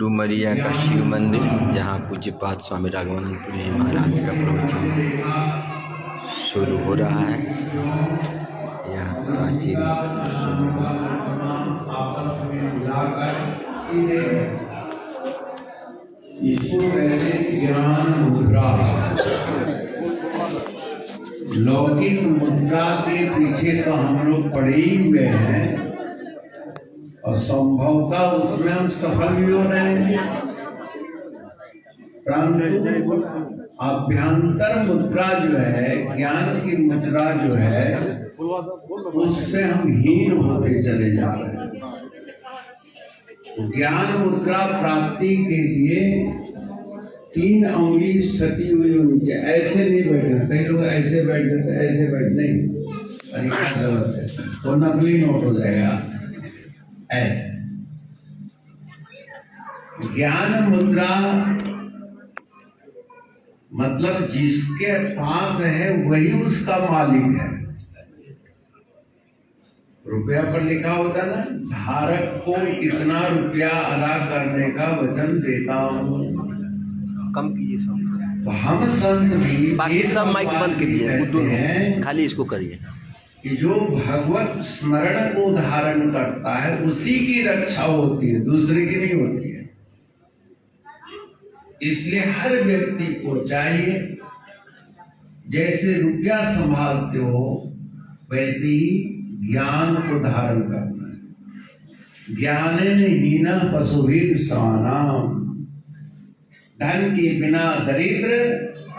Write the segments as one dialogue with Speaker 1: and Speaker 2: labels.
Speaker 1: डुमरिया का शिव मंदिर, जहाँ पूज्यपाद स्वामी राघवानंदपुरी महाराज का प्रवचन शुरू हो रहा है। यह प्राचीन
Speaker 2: लौकिक मुद्रा के पीछे तो हम लोग पड़े ही हुए हैं और संभवतः उसमें हम सफल भी हो रहे हैं। अभ्यंतर मुद्रा जो है, ज्ञान की मुद्रा जो है, उससे हम हीन होते चले जा रहे हैं। ज्ञान मुद्रा प्राप्ति के लिए 3 अंगुली सटी हुई होनी चाहिए। ऐसे नहीं बैठना, कई लोग ऐसे बैठ जाते, ऐसे बैठ नहीं, तरीका गलत है, वो नकली नोट हो जाएगा। ऐसे ज्ञान मुद्रा मतलब जिसके पास है वही उसका मालिक है। रुपया पर लिखा होता ना, धारक को इतना रुपया अदा करने का वचन देता हूँ।
Speaker 1: कम कीजिए सब,
Speaker 2: तो हम संत भी
Speaker 1: बाकी सब माइक बंद कीजिए, खाली इसको करिए
Speaker 2: कि जो भगवत स्मरण को धारण करता है उसी की रक्षा होती है, दूसरे की नहीं होती है। इसलिए हर व्यक्ति को चाहिए, जैसे रुपया संभालते हो वैसे ही ज्ञान को धारण करना है। ज्ञानेन हीना पशुभिर समानाम। धन के बिना दरिद्र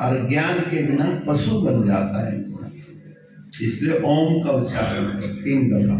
Speaker 2: और ज्ञान के बिना पशु बन जाता है इंसान। इसलिए ओम का उच्चारण 3 दफा।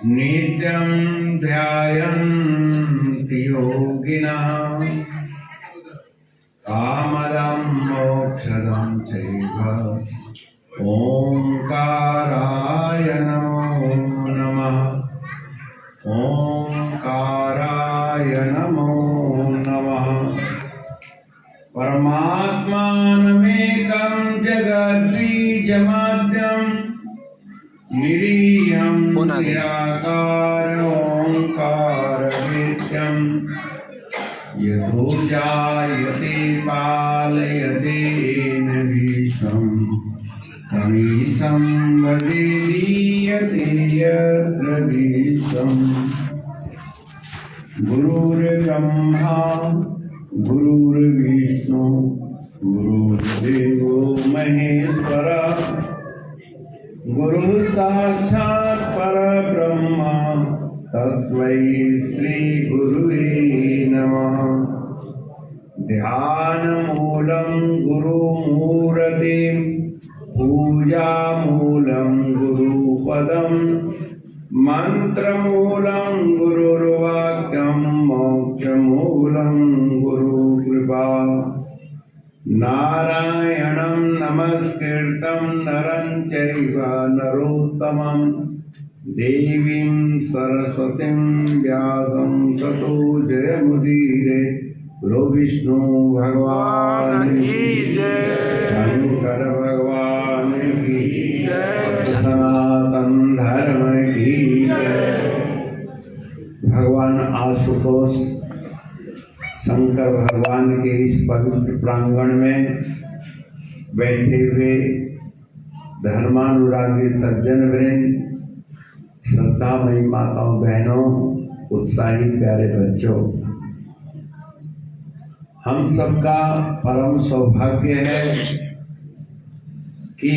Speaker 2: नित्यं ध्यायन्ति योगिनः कामदं मोक्षदं चैव। ओंकाराय नमो नमः। ओंकाराय नमो नमः। परमात्मानमेकं जगद्बीजमाद्यं निरीयं निराकार ओंकार नित्यं। यतो जायते पालयतेन विश्वं तमीशं वदेयते यत्र विश्वं। गुरुर्ब्रह्मा गुरुर्विष्णु गुरुर्देवो महेश्वरः। गुरु साक्षात् परब्रह्म तस्मै श्री गुरुवे नमः। ध्यानमूलं गुरुमूर्तिं पूजामूलं गुरुपदं मंत्रमूलं गुरुर्वाक्यं मोक्षमूलं गुरुकृपा। नारायणं नमस्कृतं नरं चैव नरोत्तमं देवीं सरस्वतीं व्यासं ततो जयमुदीरये। बोलो विष्णु भगवान की जय, शंकर भगवान की जय, सनातन धर्म की जय। भगवान आशुतोष शंकर भगवान के इस पवित्र प्रांगण में बैठे हुए धर्मानुरागी सज्जन वृंद, श्रद्धामयी माताओं बहनों, उत्साही प्यारे बच्चों, हम सबका परम सौभाग्य है कि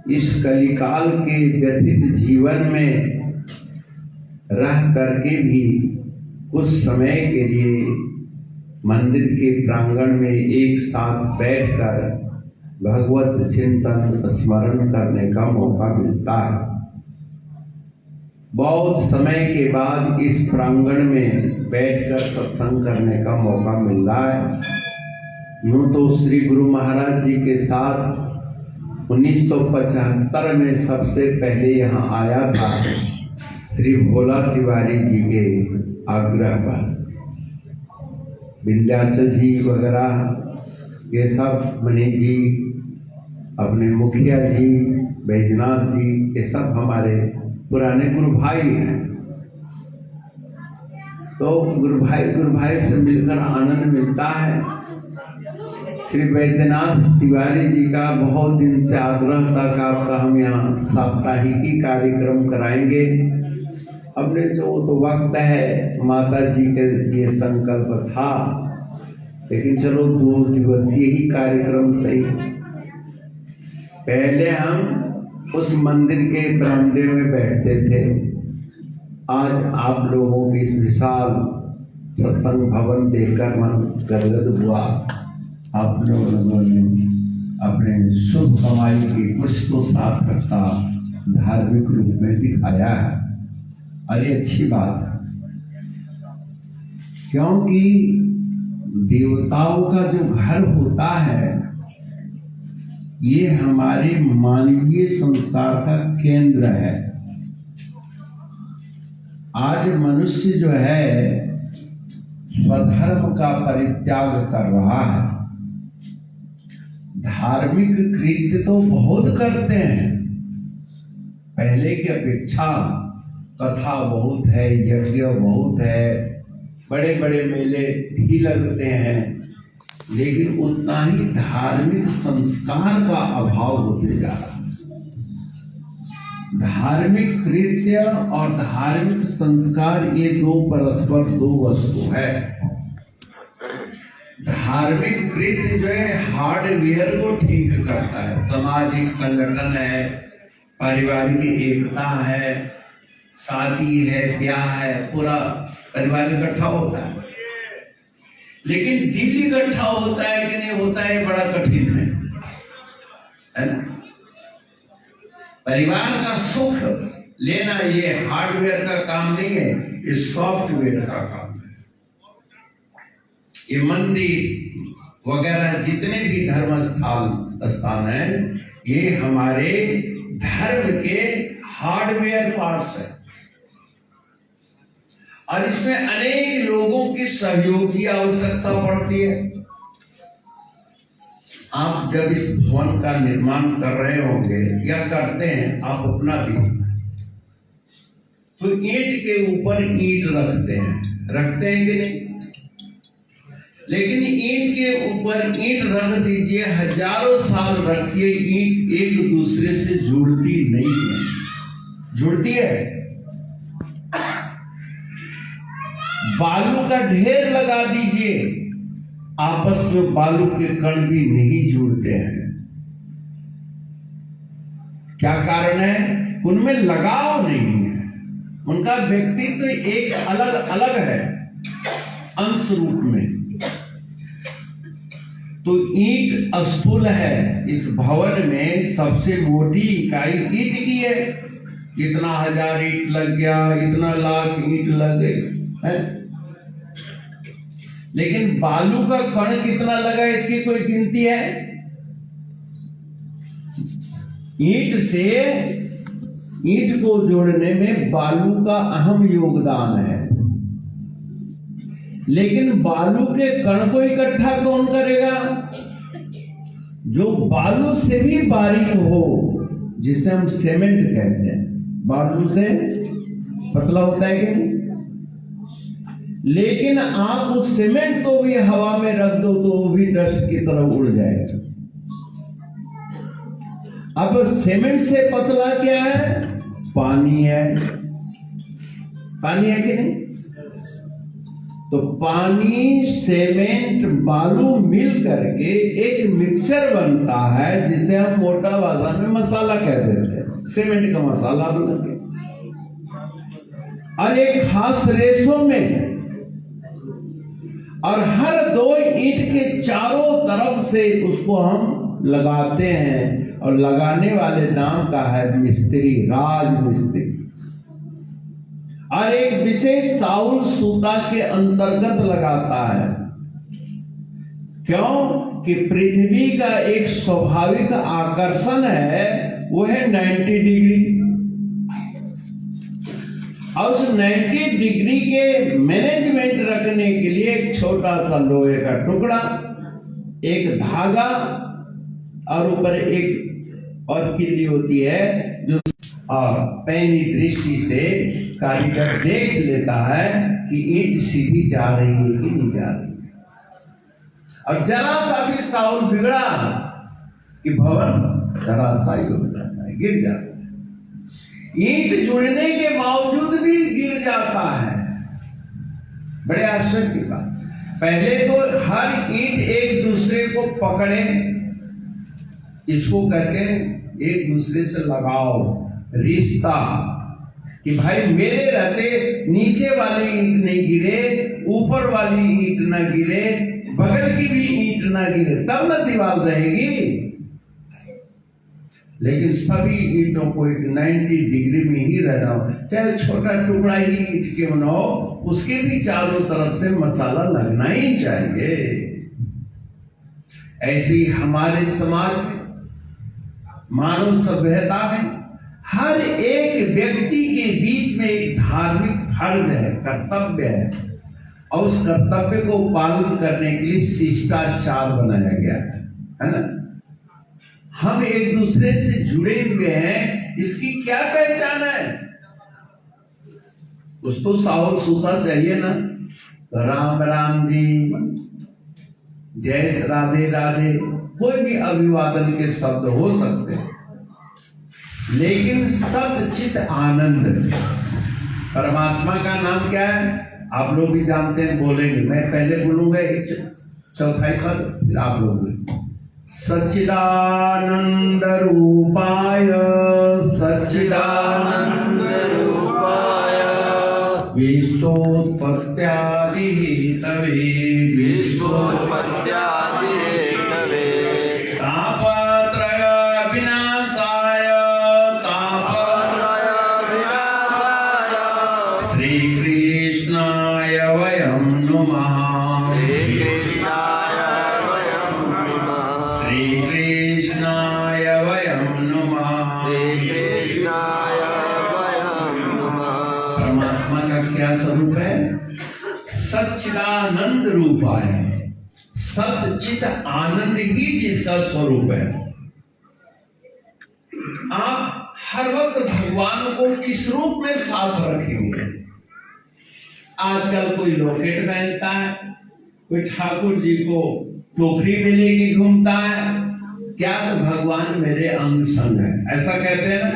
Speaker 2: इस कलिकाल के व्यथित जीवन में रह करके भी कुछ समय के लिए मंदिर के प्रांगण में एक साथ बैठकर भगवत चिंतन स्मरण करने का मौका मिलता है। बहुत समय के बाद इस प्रांगण में बैठकर सत्संग करने का मौका मिल रहा है। यूं तो श्री गुरु महाराज जी के साथ 1975 में सबसे पहले यहाँ आया था श्री भोला तिवारी जी के आग्रह पर। विंध्याचल जी वगैरह ये सब, मणि जी, अपने मुखिया जी, बैजनाथ जी, ये सब हमारे पुराने गुरु भाई हैं। तो गुरु भाई से मिलकर आनंद मिलता है। श्री वैद्यनाथ तिवारी जी का बहुत दिन से आग्रह था कि आपका हम यहाँ साप्ताहिकी कार्यक्रम कराएंगे। हमने जो तो वक्त है, माता जी के ये संकल्प था, लेकिन चलो 2 दिवसीय ही कार्यक्रम सही। पहले हम उस मंदिर के बरामदे में बैठते थे। आज आप लोगों की इस विशाल सत्संग भवन देखकर मन गदगद हुआ। आप लोगों ने अपने शुभ कमाई की कुछ तो सार्थकता धार्मिक रूप में दिखाया है, और ये अच्छी बात है, क्योंकि देवताओं का जो घर होता है ये हमारे मानवीय संस्कार का केंद्र है। आज मनुष्य जो है स्वधर्म का परित्याग कर रहा है। धार्मिक कृत्य तो बहुत करते हैं, पहले की अपेक्षा कथा बहुत है, यज्ञ बहुत है, बड़े बड़े मेले भी लगते हैं, लेकिन उतना ही धार्मिक संस्कार का अभाव होते जा रहा है। धार्मिक कृत्य और धार्मिक संस्कार ये परस्पर दो वस्तु है। धार्मिक कृत्य जो है हार्डवेयर को ठीक करता है, सामाजिक संगठन है, पारिवारिक एकता है, शादी है, ब्याह है, पूरा परिवार इकट्ठा होता है। लेकिन दिल इकट्ठा होता है कि नहीं होता है, बड़ा कठिन है ना। परिवार का सुख लेना ये हार्डवेयर का काम नहीं है, ये सॉफ्टवेयर का काम है। ये मंदिर वगैरह जितने भी धर्म स्थान है, ये हमारे धर्म के हार्डवेयर पार्ट्स है, और इसमें अनेक लोगों की सहयोग की आवश्यकता पड़ती है। आप जब इस भवन का निर्माण कर रहे होंगे या करते हैं, आप अपना भी, तो ईंट के ऊपर ईंट रखते हैं कि नहीं? लेकिन ईंट के ऊपर ईंट रख दीजिए, हजारों साल रखिए, ईंट एक दूसरे से जुड़ती नहीं है। जुड़ती है? बालू का ढेर लगा दीजिए, आपस में बालू के कण भी नहीं जुड़ते हैं। क्या कारण है? उनमें लगाव नहीं है, उनका व्यक्तित्व एक अलग अलग है अंश रूप में। तो ईंट स्थूल है। इस भवन में सबसे मोटी इकाई ईंट की है। इतना 1000 ईंट लग गया, इतना लाख ईंट लग गई है, लेकिन बालू का कण कितना लगा इसकी कोई गिनती है? ईंट से ईंट को जोड़ने में बालू का अहम योगदान है, लेकिन बालू के कण को इकट्ठा कौन करेगा? जो बालू से भी बारीक हो, जिसे हम सीमेंट कहते हैं। बालू से पतला होता है कि नहीं? लेकिन आप उस सीमेंट को भी हवा में रख दो तो वो भी डस्ट की तरह उड़ जाएगा। अब सीमेंट से पतला क्या है? पानी है। पानी है कि नहीं? तो पानी, सीमेंट, बालू मिल करके एक मिक्सचर बनता है जिसे हम मोटा भाषा में मसाला कह देते हैं। सीमेंट का मसाला बना के और एक खास रेशो में, और हर 2 ईंट के चारों तरफ से उसको हम लगाते हैं, और लगाने वाले नाम का है मिस्त्री, राज मिस्त्री। और एक विशेष ताउल सूता के अंतर्गत लगाता है। क्यों? कि पृथ्वी का एक स्वाभाविक आकर्षण है, वो है 90 डिग्री। और उस 90 डिग्री के मैनेजमेंट रखने के लिए एक छोटा सा लोहे का टुकड़ा, एक धागा, और ऊपर एक और किल्ली होती है जो, और पैनी दृष्टि से कारीगर देख लेता है कि ईंट सीधी जा रही है कि नहीं जा रही। और जरा सा भी साउल बिगड़ा कि भवन धराशायी हो जाता है, गिर जाता है। ईंट जुड़ने के बावजूद भी गिर जाता है। बड़े आश्चर्य की बात। पहले तो हर ईंट एक दूसरे को पकड़े, इसको करके एक दूसरे से लगाओ रिश्ता, कि भाई मेरे रहते नीचे वाली ईंट नहीं गिरे, ऊपर वाली ईंट ना गिरे, बगल की भी ईंट ना गिरे, तब ना दीवार रहेगी। लेकिन सभी ईंटों को एक 90 डिग्री में ही रहना हो, चाहे छोटा टुकड़ा ही ईंट क्यों न हो, उसके भी चारों तरफ से मसाला लगना ही चाहिए। ऐसे ही हमारे समाज में, मानव सभ्यता में, हर एक व्यक्ति के बीच में एक धार्मिक फर्ज है, कर्तव्य है, और उस कर्तव्य को पालन करने के लिए शिष्टाचार बनाया गया है ना। हम एक दूसरे से जुड़े हुए हैं, इसकी क्या पहचान है? उसको साउल सूता चाहिए ना, तो राम राम जी, जय राधे राधे, कोई भी अभिवादन के शब्द हो सकते हैं, लेकिन सच्चित आनंद, परमात्मा का नाम क्या है? आप लोग भी जानते हैं, बोलेंगे, मैं पहले बोलूंगा एक चौथाई पद, फिर आप लोग बोलेंगे। सच्चिदानंद रूपाय, सच्चिदानंद रूपाय, विश्वोत्पत्त्यादि हेतवे, विश्वोत्पत्त्यादि हेतवे, तापत्रय विनाशाय, तापत्रय विनाशाय, श्री कृष्णाय वयं नमः, श्री कृष्णाय वयं नमः, श्री कृष्णाय वयं नमः, श्री कृष्णाय वयं नमः। परमात्मा का क्या स्वरूप है? सच्चिदानंद रूपाय, सच्चित आनंद ही जिसका स्वरूप है। आप हर वक्त भगवान को किस रूप में साथ रखेंगे? आजकल कोई लॉकेट पहनता है, कोई ठाकुर जी को टोकरी में लेके घूमता है, क्या तो भगवान मेरे अंग संग है, ऐसा कहते हैं ना।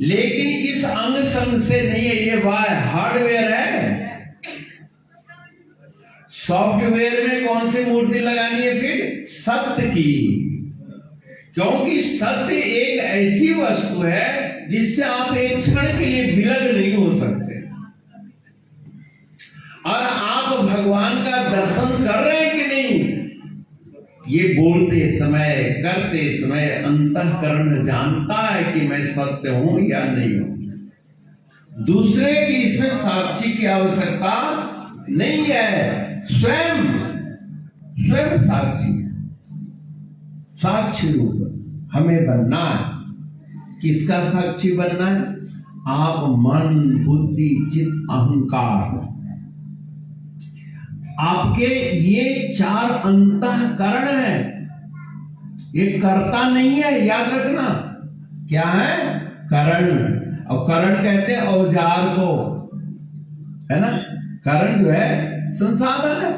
Speaker 2: लेकिन इस अंग संग से नहीं है, ये हार्डवेयर है। सॉफ्टवेयर में कौन सी मूर्ति लगानी है? फिर सत्य की, क्योंकि सत्य एक ऐसी वस्तु है जिससे आप एक क्षण के लिए विलग नहीं हो सकते। और आप भगवान का दर्शन कर रहे हैं कि नहीं, ये बोलते समय, करते समय अंतःकरण जानता है कि मैं सत्य हूं या नहीं हूं। दूसरे की इसमें साक्षी की आवश्यकता नहीं है, स्वयं साक्षी है। साक्षी रूप हमें बनना है। किसका साक्षी बनना है? आप मन, बुद्धि, चित्त, अहंकार, आपके ये 4 अंतःकरण है। ये कर्ता नहीं है, याद रखना। क्या है? करण। और करण कहते हैं औजार को, है ना। करण जो है संसाधन है।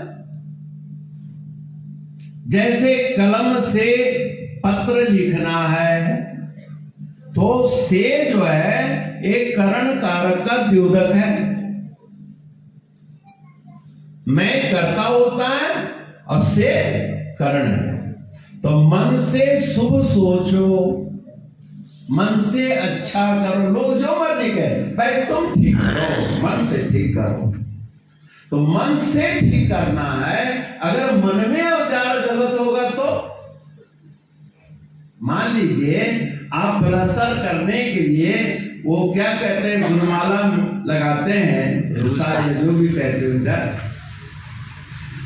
Speaker 2: जैसे कलम से पत्र लिखना है, तो से जो है एक करण कारक का द्योतक है। मैं कर्ता होता है और से करण है। तो मन से शुभ सोचो, मन से अच्छा करो। लोग जो मर्जी कहे भाई तुम ठीक करो, मन से ठीक करो। तो मन से ठीक करना है। अगर मन में औजार गलत होगा तो मान लीजिए आप प्लास्टर करने के लिए वो क्या कहते हैं, गुणमाला लगाते हैं, जो भी कहते हैं,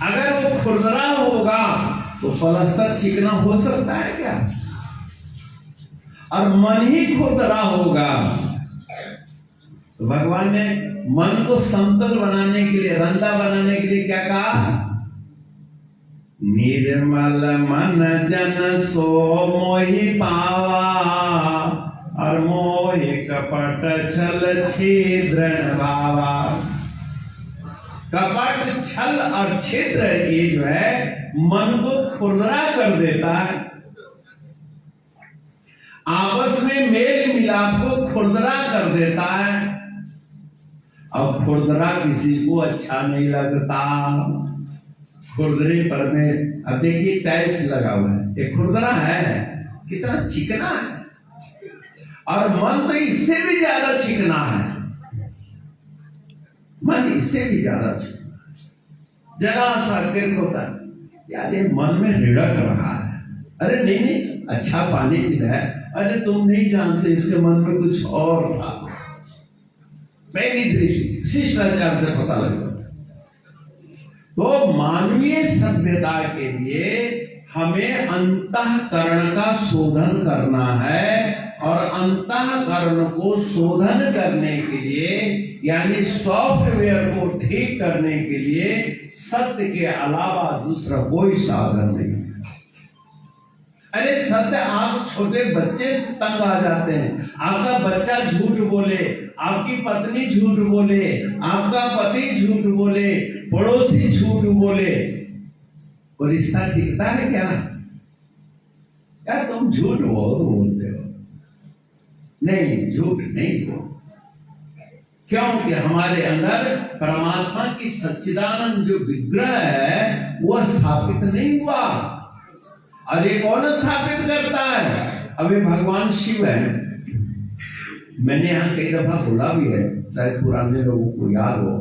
Speaker 2: अगर वो खुरदरा होगा तो प्लास्टर चिकना हो सकता है क्या? और मन ही खुरदरा होगा। तो भगवान ने मन को समतल बनाने के लिए, रंगा बनाने के लिए क्या कहा? निर्मल मन जन सो मोहि पावा, और मोहि कपट छल छिद्र भावा। कपट, छल और छिद्र ये जो है मन को खुरदरा कर देता है। आपस में मेल मिलाप को खुरदरा कर देता है। अब खुरदरा किसी को अच्छा नहीं लगता। खुरदरे पर में अब देखिए टाइल्स लगा हुआ है, ये खुरदरा है, कितना चिकना है। और मन तो इससे भी ज्यादा चिकना है। मन इससे भी ज्यादा चिकना है। जरा सा गिर होता है, यार ये मन में रिड़क रहा है। अरे नहीं नहीं, अच्छा पानी पीना है। अरे तुम नहीं जानते इसके मन में कुछ और था। मेरी दृष्टि शिष्टाचार से पता लगता। तो मानवीय सभ्यता के लिए हमें अंतःकरण का शोधन करना है। और अंतःकरण को शोधन करने के लिए, यानी सॉफ्टवेयर को ठीक करने के लिए सत्य के अलावा दूसरा कोई साधन नहीं। अरे सत्य, आप छोटे बच्चे से तंग आ जाते हैं। आपका बच्चा झूठ बोले, आपकी पत्नी झूठ बोले, आपका पति झूठ बोले, पड़ोसी झूठ बोले, वो रिश्ता टिकता है क्या? यार तुम झूठ बहुत बोलते हो। नहीं, झूठ नहीं बोल। क्योंकि हमारे अंदर परमात्मा की सच्चिदानंद जो विग्रह है वो स्थापित नहीं हुआ। और ये कौन स्थापित करता है? अभी भगवान शिव है। मैंने यहाँ कई दफा बोला भी है, शायद पुराने लोगों को याद हो।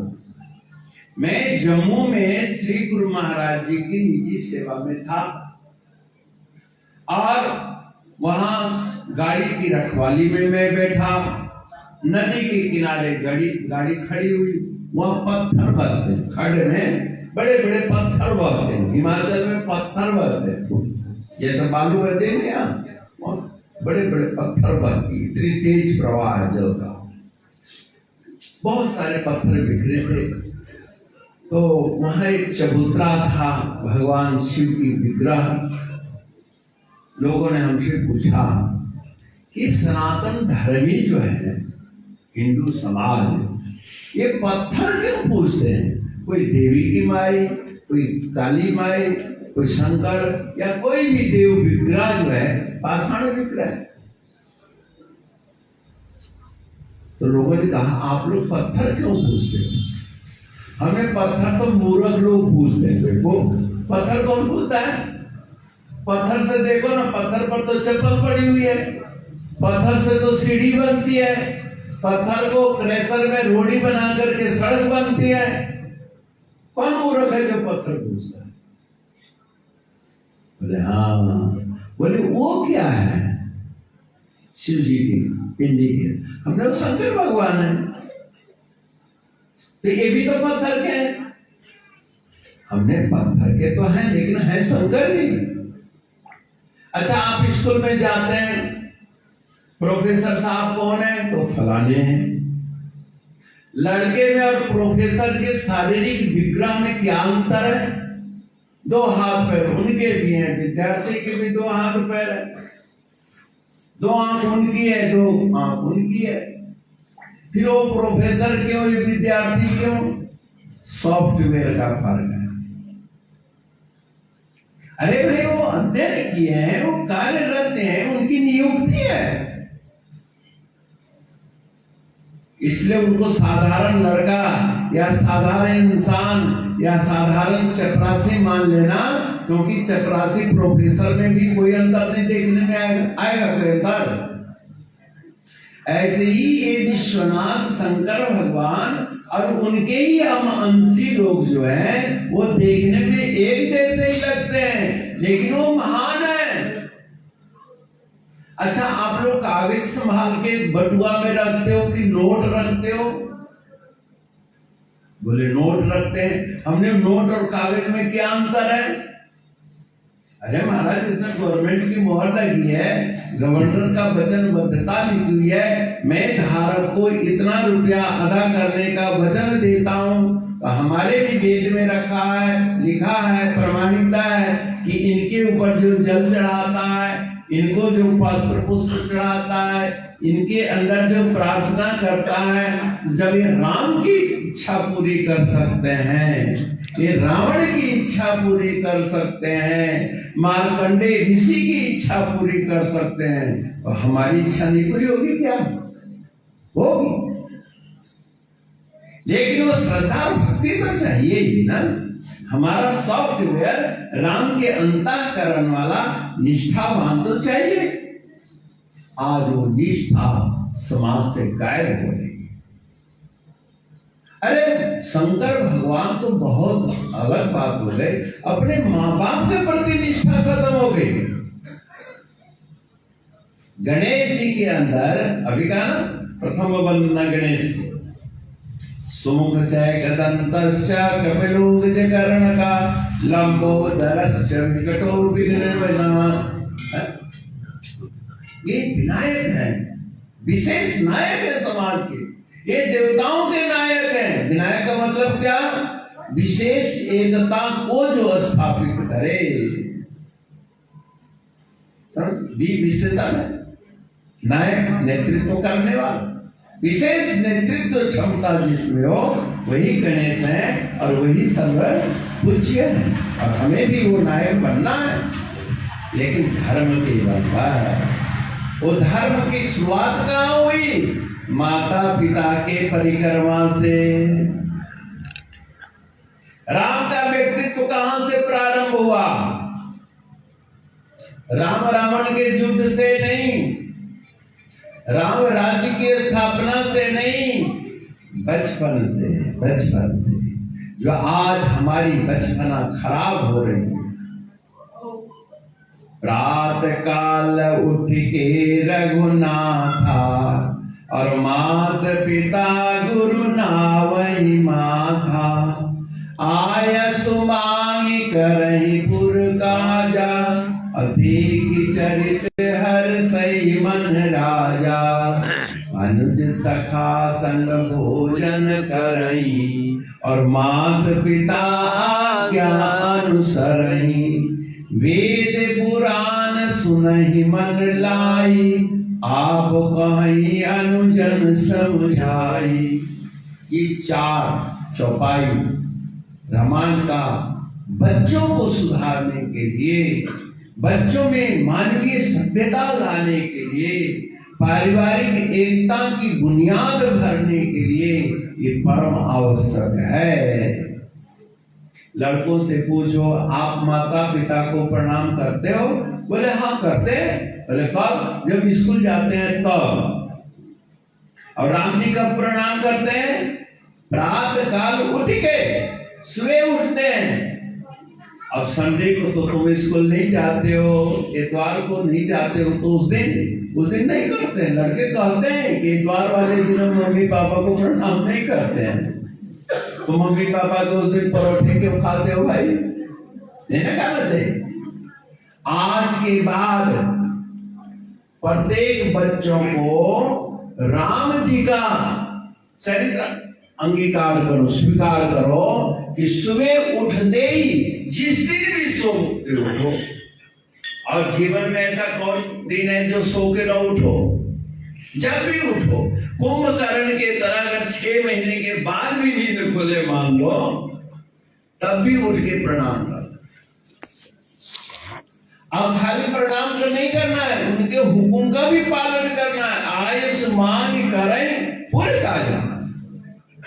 Speaker 2: मैं जम्मू में श्री गुरु महाराज जी की निजी सेवा में था और वहां गाड़ी की रखवाली में मैं बैठा। नदी के किनारे गाड़ी खड़ी हुई। वहां पत्थर बहते, खड़े में बड़े बड़े पत्थर बहते। हिमाचल में पत्थर बहते, जैसे बालू बहते हैं यहाँ, बड़े बड़े पत्थर बहती। इतनी तेज प्रवाह है जल का। बहुत सारे पत्थर बिखरे थे। तो वहां एक चबूतरा था, भगवान शिव की विग्रह। लोगों ने हमसे पूछा कि सनातन धर्मी जो है हिंदू समाज, ये पत्थर क्यों पूजते हैं? कोई देवी की माई, कोई काली माई, कोई शंकर या कोई भी देव विग्रह जो है पाषाण विग्रह है। तो लोगों ने कहा आप लोग पत्थर क्यों पूजते हैं? हमें पत्थर तो मूर्ख लोग पूजते हैं। देखो पत्थर कौन पूजता है? पत्थर से देखो ना, पत्थर पर तो चप्पल पड़ी हुई है, पत्थर से तो सीढ़ी बनती है, पत्थर को क्रैशर में रोड़ी बना करके सड़क बनती है। कौन मूर्ख है जो पत्थर पूजता है? बोले हाँ। बोले वो क्या है? शिव जी की पिंडी के। हमने तो शंकर भगवान है, तो ये भी तो पत्थर के हैं। हमने पत्थर के तो हैं, लेकिन है शंकर जी। अच्छा, आप स्कूल में जाते हैं, प्रोफेसर साहब कौन है? तो फलाने हैं। लड़के में और प्रोफेसर के शारीरिक विग्रह में क्या अंतर है? दो हाथ पैर उनके भी हैं, विद्यार्थी के भी दो हाथ पैर है, दो आंख उनकी है, दो आंख उनकी है। फिर वो प्रोफेसर क्यों, ये विद्यार्थी क्यों? सॉफ्टवेयर का फर्क है। अरे भाई वो अध्ययन किए हैं, वो कार्यरत हैं, उनकी नियुक्ति है। इसलिए उनको साधारण लड़का या साधारण इंसान या साधारण चपरासी मान लेना, क्योंकि चपरासी प्रोफेसर में भी कोई अंतर नहीं देखने में आएगा कोई अंतर। ऐसे ही ये विश्वनाथ शंकर भगवान और उनके ही हम अंशी लोग जो हैं वो देखने में एक जैसे ही लगते हैं, लेकिन वो महान है। अच्छा, आप लोग कागज संभाल के बटुआ में रखते हो कि नोट रखते हो? बोले नोट रखते हैं। हमने नोट और कागज में क्या अंतर है? अरे महाराज, जितना गवर्नमेंट की मोहर लगी है, गवर्नर का वचनबद्धता लिखी हुई है, मैं धारक को इतना रुपया अदा करने का वचन देता हूं, तो हमारे भी वेद में रखा है, लिखा है, प्रमाणिकता है कि इनके ऊपर जो जल चढ़ाता है, इनको जो पत्र पुष्प चढ़ाता है, इनके अंदर जो प्रार्थना करता है, जब ये राम की इच्छा पूरी कर सकते हैं, ये रावण की इच्छा पूरी कर सकते हैं, मार्कंडेय ऋषि की इच्छा पूरी कर सकते हैं, तो हमारी इच्छा नहीं पूरी होगी क्या? होगी। लेकिन वो श्रद्धा और भक्ति तो चाहिए ही ना। हमारा सॉफ्टवेयर राम के अंतःकरण वाला निष्ठावान तो चाहिए। आज वो निष्ठा समाज से गायब हो रही है। अरे शंकर भगवान तो बहुत अलग बात हो गई, अपने माँ बाप के प्रति निष्ठा खत्म हो गई। गणेश जी के अंदर अभी कहा ना, प्रथम वंदना गणेश की, सुमुख दंतश्च कपिलोगजकर्ण का लंबोदरश्च विकटो विघ्नविनाशः। ये विनायक है, विशेष नायक है समाज के, ये देवताओं के नायक हैं। विनायक का मतलब क्या? विशेष एकता को जो स्थापित करे। विशेषण है नायक, नेतृत्व करने वाला, विशेष नेतृत्व क्षमता जिसमें हो वही गणेश है और वही सर्व पूज्य है। और हमें भी वो नायक बनना है, लेकिन धर्म के बनना है। वो धर्म की शुरुआत कहाँ हुई? माता पिता के परिक्रमा से। राम का व्यक्तित्व कहां से प्रारंभ हुआ? राम रावण के युद्ध से नहीं, राम राज्य की स्थापना से नहीं, बचपन से जो आज हमारी बचपना खराब हो रही है। प्रातः काल उठ के रघुनाथा और मात पिता गुरु नावहि माथा, आय सुमांगी करहि पुर काजा, अधिक चरित हर सही मन राजा, अनुज सखा संग भोजन करई, और मात पिता आज्ञा अनुसरई, वेद पुराण सुनहि मन लाई, आप कहीं अनुजन समझाई। ये चार चौपाई रामायण का बच्चों को सुधारने के लिए, बच्चों में मानवीय सभ्यता लाने के लिए, पारिवारिक एकता की बुनियाद भरने के लिए ये परम आवश्यक है। लड़कों से पूछो, आप माता पिता को प्रणाम करते हो? बोले हाँ करते हैं। बोले कब? जब स्कूल जाते हैं तब। और राम जी कब प्रणाम करते हैं? प्रातः काल उठ के, सुबह उठते हैं। अब संडे को तो तुम स्कूल नहीं जाते हो, इतवार को नहीं जाते हो, तो उस दिन नहीं करते हैं। लड़के कहते हैं कि इतवार वाले दिन मम्मी पापा को प्रणाम नहीं करते हैं। तो मम्मी पापा को उस दिन परोठे क्यों खाते हो भाई? नहीं ना खाना चाहिए। आज के बाद प्रत्येक बच्चों को राम जी का चरित्र अंगीकार करो, स्वीकार करो कि सुबह उठते ही जिस दिन भी सो के उठो। और जीवन में ऐसा कौन दिन है जो सो के न उठो? जब भी उठो, कुंभकर्ण के तरह अगर 6 महीने के बाद भी नींद खुले मान लो, तब भी उठ के प्रणाम कर। अब खाली प्रणाम तो नहीं करना है, उनके हुक्म का भी पालन करना है। आयुष्मान करें पूरे काज।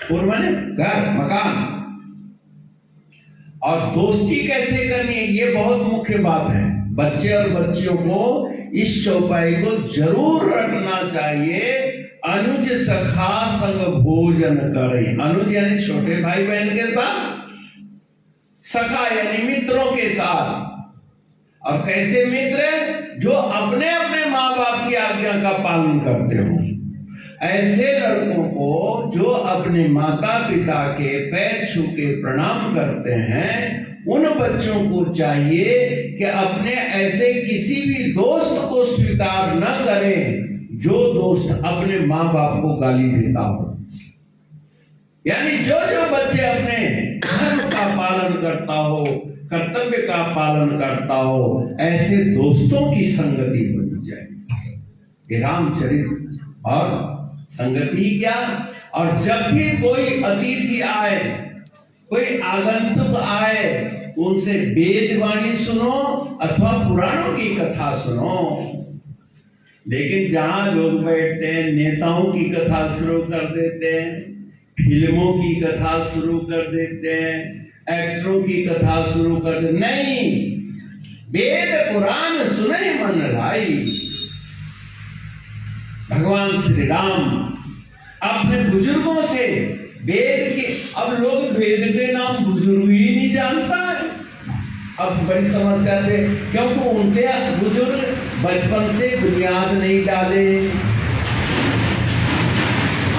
Speaker 2: पुर माने घर, मकान। और दोस्ती कैसे करनी है, ये बहुत मुख्य बात है। बच्चे और बच्चियों को इस चौपाई को जरूर रखना चाहिए। अनुज सखा संग भोजन करें। अनुज यानी छोटे भाई बहन के साथ, सखा यानी मित्रों के साथ। और कैसे मित्र? जो अपने अपने माँ बाप की आज्ञा का पालन करते हो। ऐसे लड़कों को जो अपने माता पिता के पैर छू के प्रणाम करते हैं, उन बच्चों को चाहिए कि अपने ऐसे किसी भी दोस्त को स्वीकार न करें जो दोस्त अपने माँ बाप को गाली देता हो। यानी जो जो बच्चे अपने धर्म का पालन करता हो, कर्तव्य का पालन करता हो, ऐसे दोस्तों की संगति बन जाए। ये रामचरित और संगति क्या। और जब भी कोई अतिथि आए, कोई आगंतुक आए, तो उनसे वेद वाणी सुनो अथवा पुराणों की कथा सुनो। लेकिन जहां लोग बैठते हैं, नेताओं की कथा शुरू कर देते हैं, फिल्मों की कथा शुरू कर देते हैं, एक्टरों की कथा शुरू कर देते। नहीं, वेद पुराण सुने मन लाई। भगवान श्री राम अपने बुजुर्गों से वेद के, अब लोग वेद के नाम बुजुर्ग ही नहीं जानता है। अब बड़ी समस्या थे, क्योंकि उनके बुजुर्ग बचपन से बुनियाद नहीं डाले।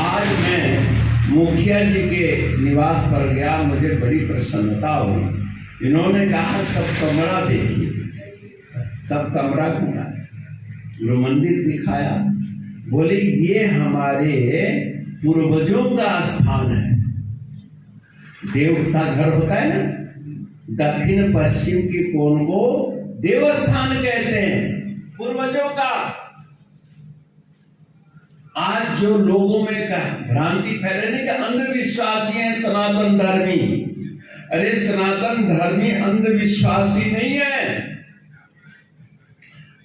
Speaker 2: आज मैं मुखिया जी के निवास पर गया, मुझे बड़ी प्रसन्नता हुई। इन्होंने कहा सब कमरा देखिए, सब कमरा घुमाया, गुरु मंदिर दिखाया। बोले ये हमारे पूर्वजों का स्थान है। देवता घर होता है ना, दक्षिण पश्चिम के कोण को देवस्थान कहते हैं, पूर्वजों का। आज जो लोगों में भ्रांति फैलने के अंधविश्वासी हैं सनातन धर्मी। अरे सनातन धर्मी अंधविश्वासी नहीं है।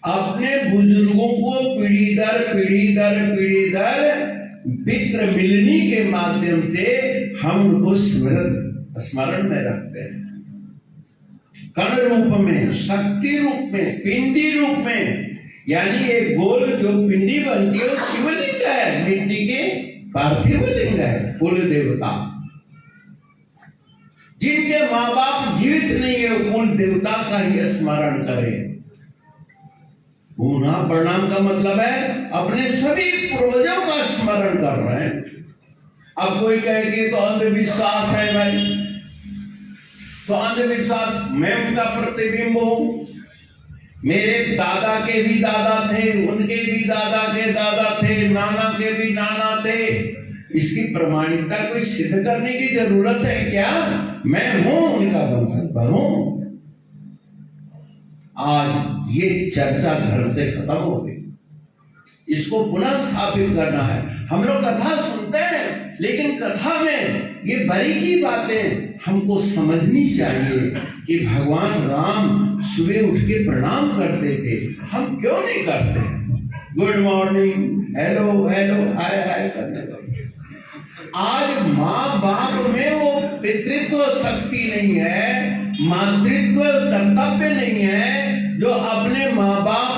Speaker 2: अपने बुजुर्गों को पीढ़ी दर मित्र मिलनी के माध्यम से हम उनको स्मरण में रखते हैं। कण रूप में, शक्ति रूप में, पिंडी रूप में। यानी एक गोल जो पिंडी बनती है वो शिवलिंग है, मिट्टी के पार्थिव लिंग है, कुल देवता। जिनके माँ बाप जीवित नहीं है, कुल देवता का ही स्मरण करें। पुनः प्रणाम का मतलब है अपने सभी पूर्वजों का स्मरण कर रहे हैं। अब कोई कहे कि तो अंधविश्वास है भाई, तो अंधविश्वास, मैं उनका प्रतिबिंब हूं। मेरे दादा के भी दादा थे, उनके भी दादा के दादा थे, नाना के भी नाना थे। इसकी प्रमाणिकता कोई सिद्ध करने की जरूरत है क्या? मैं हूं उनका वंशज हूं। आज ये चर्चा घर से खत्म हो गई, इसको पुनः स्थापित करना है। हम लोग कथा सुनते हैं, लेकिन कथा में ये बारीकी बातें हमको समझनी चाहिए कि भगवान राम सुबह उठ के प्रणाम करते थे, हम क्यों नहीं करते? गुड मॉर्निंग, हेलो हेलो, हाय हाय करने लगे। आज माँ बाप में वो पितृत्व शक्ति नहीं है, मातृत्व कर्तव्य नहीं है, जो अपने माँ बाप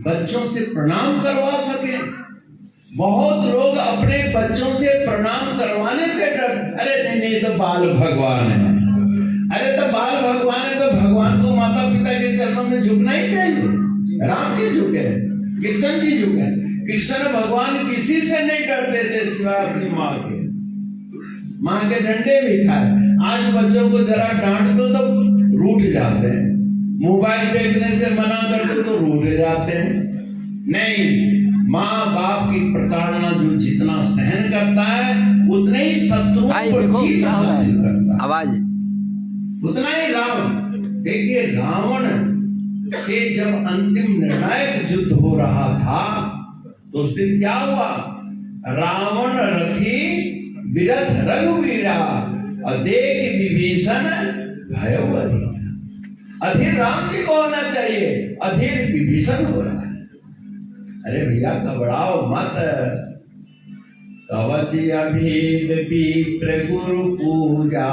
Speaker 2: बच्चों से प्रणाम करवा सके। बहुत लोग अपने बच्चों से प्रणाम करवाने से डर, अरे नहीं तो बाल भगवान है। अरे तो बाल भगवान है तो भगवान को माता पिता के चरणों में झुकना ही चाहिए। राम जी झुके, कृष्ण जी झुके। कृष्ण भगवान किसी से नहीं डरते थे सिवाय अपनी माँ के डंडे भी खाए। आज बच्चों को जरा डांट दो तो रूठ जाते हैं, मोबाइल देखने से मना कर दो तो रूठ जाते हैं। नहीं, माँ बाप की प्रताड़ना जो जितना सहन करता है उतने ही शत्रुओं पर जीत हासिल करता है।
Speaker 1: आवाज
Speaker 2: उतना ही रावण। देखिए रावण से जब अंतिम निर्णायक युद्ध हो रहा था तो उस दिन क्या हुआ? रावण रथी विरथ रघुवीरा और देख विभीषण भयवती। अधीर राम जी को होना चाहिए, अधीर विभीषण हो रहा है। अरे भैया घबराओ मत, कवच अभेद विप्र गुरु पूजा,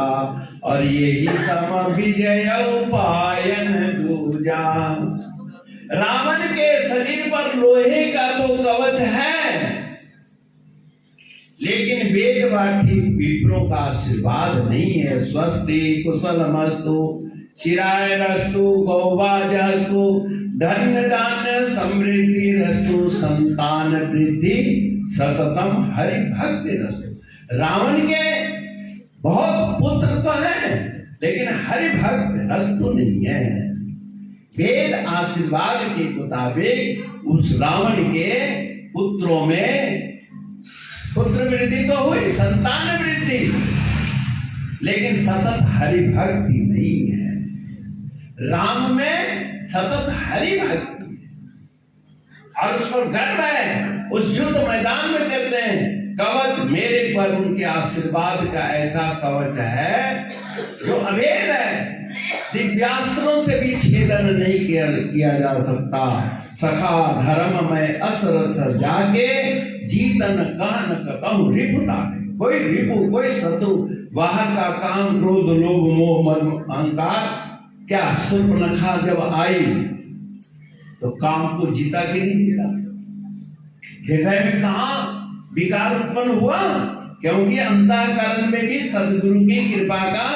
Speaker 2: और यही सम विजय उपायन दूजा। रावण के शरीर पर लोहे का तो कवच है, लेकिन वेद वाठी विप्रों का आशीर्वाद नहीं है। स्वस्ति कुशलमस्तु चिराय रस्तु गौवाजस्तु धन्य दान समृद्धि रस्तु संतान वृद्धि सततम हरि भक्ति रस्तु। रावण के बहुत पुत्र तो हैं, लेकिन हरि भक्त रस्तु नहीं है। वेद आशीर्वाद के मुताबिक उस रावण के पुत्रों में पुत्र वृद्धि तो हुई, संतान वृद्धि, लेकिन सतत हरि भक्ति नहीं है। राम में सतत हरि भक्ति है और उस पर गर्व है। उस युद्ध मैदान में कहते हैं कवच मेरे पर उनके आशीर्वाद का ऐसा कवच है जो अभेद है, दिव्यास्त्रों से भी छेदन नहीं किया जा सकता। सखा धर्म में असरथ जाके जीतन कहन कहूं रिपुता है। कोई रिपु कोई शत्रु बाहर का काम क्रोध लोभ मोह मद अहंकार, क्या शूर्पणखा जब आई तो काम को जीता कि नहीं जीता? हृदय में कहा विकार उत्पन्न हुआ, क्योंकि अंतःकरण में भी सदगुरु की कृपा का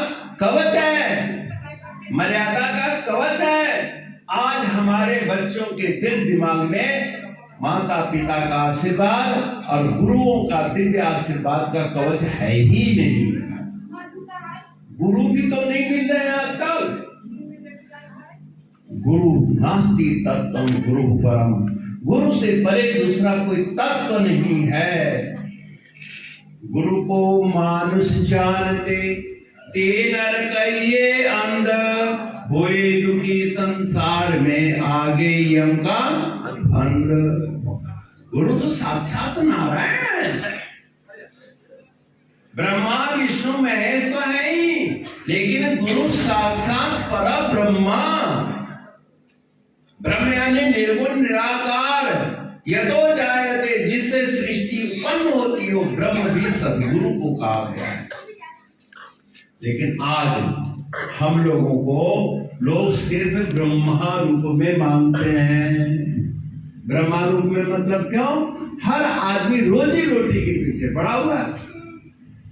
Speaker 2: कवच है, मर्यादा का कवच है। आज हमारे बच्चों के दिल दिमाग में माता पिता का आशीर्वाद और गुरुओं का दिव्य आशीर्वाद का कवच है ही नहीं। गुरु भी तो नहीं मिल रहे हैं आजकल। गुरु नास्ति तत्वम गुरु परम, गुरु से परे दूसरा कोई तत्व नहीं है। गुरु को मानुष जानते ते नर कहिए अंध, होए दुखी संसार में आगे यम का अंध। गुरु तो साक्षात नारायण है, ब्रह्मा विष्णु महेश तो है ही, लेकिन गुरु साक्षात पर ब्रह्मा, ब्रह्म यानी निर्गुण निराकार, यतो जायते, जिससे सृष्टि उत्पन्न होती हो, ब्रह्म भी सदगुरु को कहा गया है। लेकिन आज हम लोगों को लोग सिर्फ ब्रह्मा रूप में मानते हैं। ब्रह्मा रूप में मतलब क्यों? हर आदमी रोजी रोटी के पीछे पड़ा हुआ है।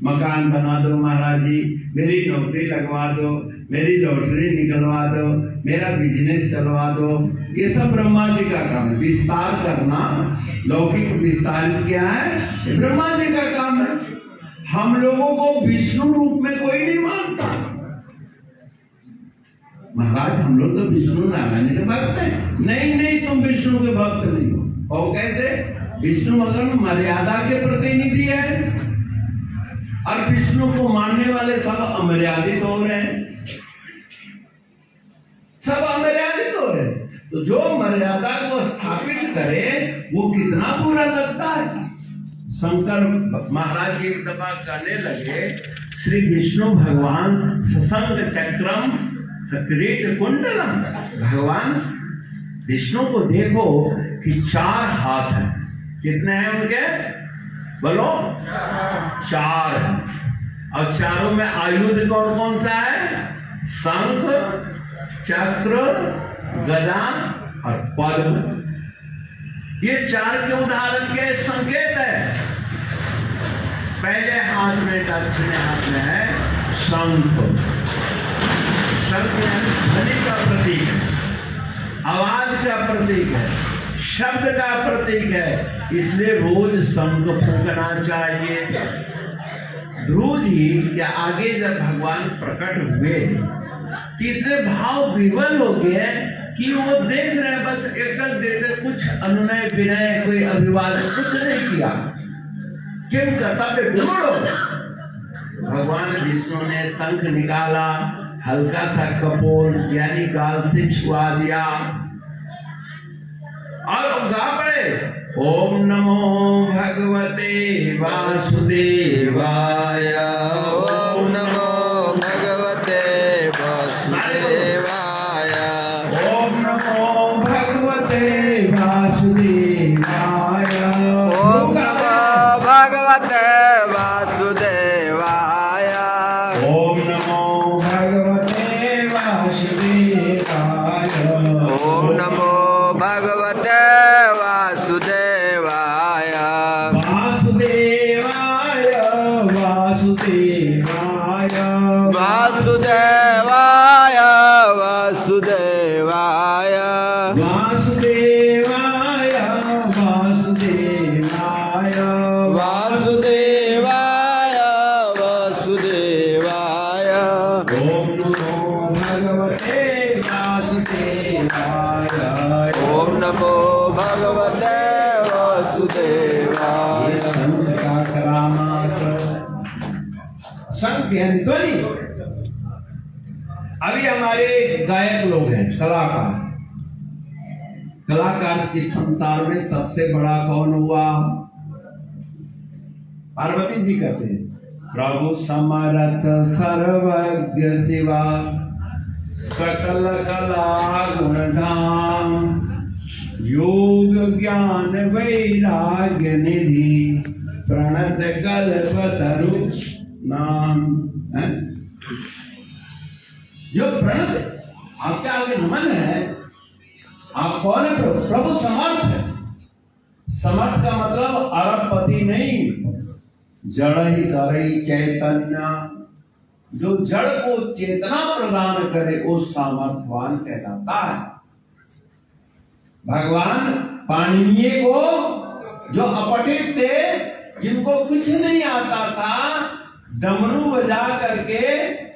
Speaker 2: मकान बना दो महाराज जी, मेरी नौकरी लगवा दो, मेरी लॉटरी निकलवा दो, मेरा बिजनेस चलवा दो, ये सब ब्रह्मा जी का काम है। विस्तार करना, लौकिक विस्तारित क्या है? ये ब्रह्मा जी का काम है। हम लोगों को विष्णु रूप में कोई नहीं मानता। महाराज हम लोग तो विष्णु नारायण के भक्त हैं। नहीं नहीं, तुम विष्णु के भक्त नहीं हो। और कैसे? विष्णु अगर मर्यादा के प्रतिनिधि है और विष्णु को मानने वाले सब अमर्यादित हो रहे हैं, सब अमर्यादित हो रहे हैं। तो जो मर्यादा को स्थापित करे वो कितना बुरा लगता है। शंकर महाराज एक दफा कहने लगे, श्री विष्णु भगवान ससंग चक्रम सक्रीट कुंडलम, भगवान विष्णु को देखो कि 4 हाथ हैं। कितने हैं उनके? बोलो 4 है। और चारों में आयुध कौन कौन सा है? शंख, चक्र, गदा और पद्म। ये 4 के उदाहरण के संकेत है। पहले हाथ में, दक्षिण हाथ में है शंख। शंख ध्वनि का प्रतीक है, आवाज का प्रतीक है, शब्द का प्रतीक है। इसलिए रोज शंख फूंकना चाहिए। ध्रुव जी के आगे जब भगवान प्रकट हुए, इतने भाव विवल हो गए कि वो देख रहे हैं, बस एकल देते, कुछ अनुनय विनय कोई अभिवादन कुछ नहीं किया। किम कर्तव्य विमूढ़। भगवान विष्णु ने शंख निकाला, हल्का सा कपोल यानी गाल से छुआ दिया और गा पड़े, ओम नमो भगवते वासुदेवाय,
Speaker 1: ओम नमो भगवते वासुदेवाय,
Speaker 2: ओम नमो भगवते वासुदेवाय,
Speaker 1: ओम नमो भगवते
Speaker 2: वासुदेवाय
Speaker 1: वासुदेवाय वासुदेवाय
Speaker 2: ओम नमो भगवते वासुदेवाय
Speaker 1: ओम नमो भगवते वासुदेवाय।
Speaker 2: संत का करामात संत यानी ध्वनि। अभी हमारे गायक लोग हैं, कलाकार। कलाकार के संसार में सबसे बड़ा कौन हुआ? पार्वती जी कहते हैं प्रभु समरथ सर्वज्ञ शिवा सकल कला गुणधाम योग ज्ञान वैराग्य निधि प्रणत कल्पतरु नाम है? जो प्रणत आपके आगे नमन है। आप कौन है? प्रभु समर्थ है। समर्थ का मतलब अरबपति नहीं, जड़ ही करे चैतन्य। जो जड़ को चेतना प्रदान करे वो सामर्थ्यवान कहलाता है। भगवान पाणिनीय को जो अपठित थे, जिनको कुछ नहीं आता था, डमरू बजा करके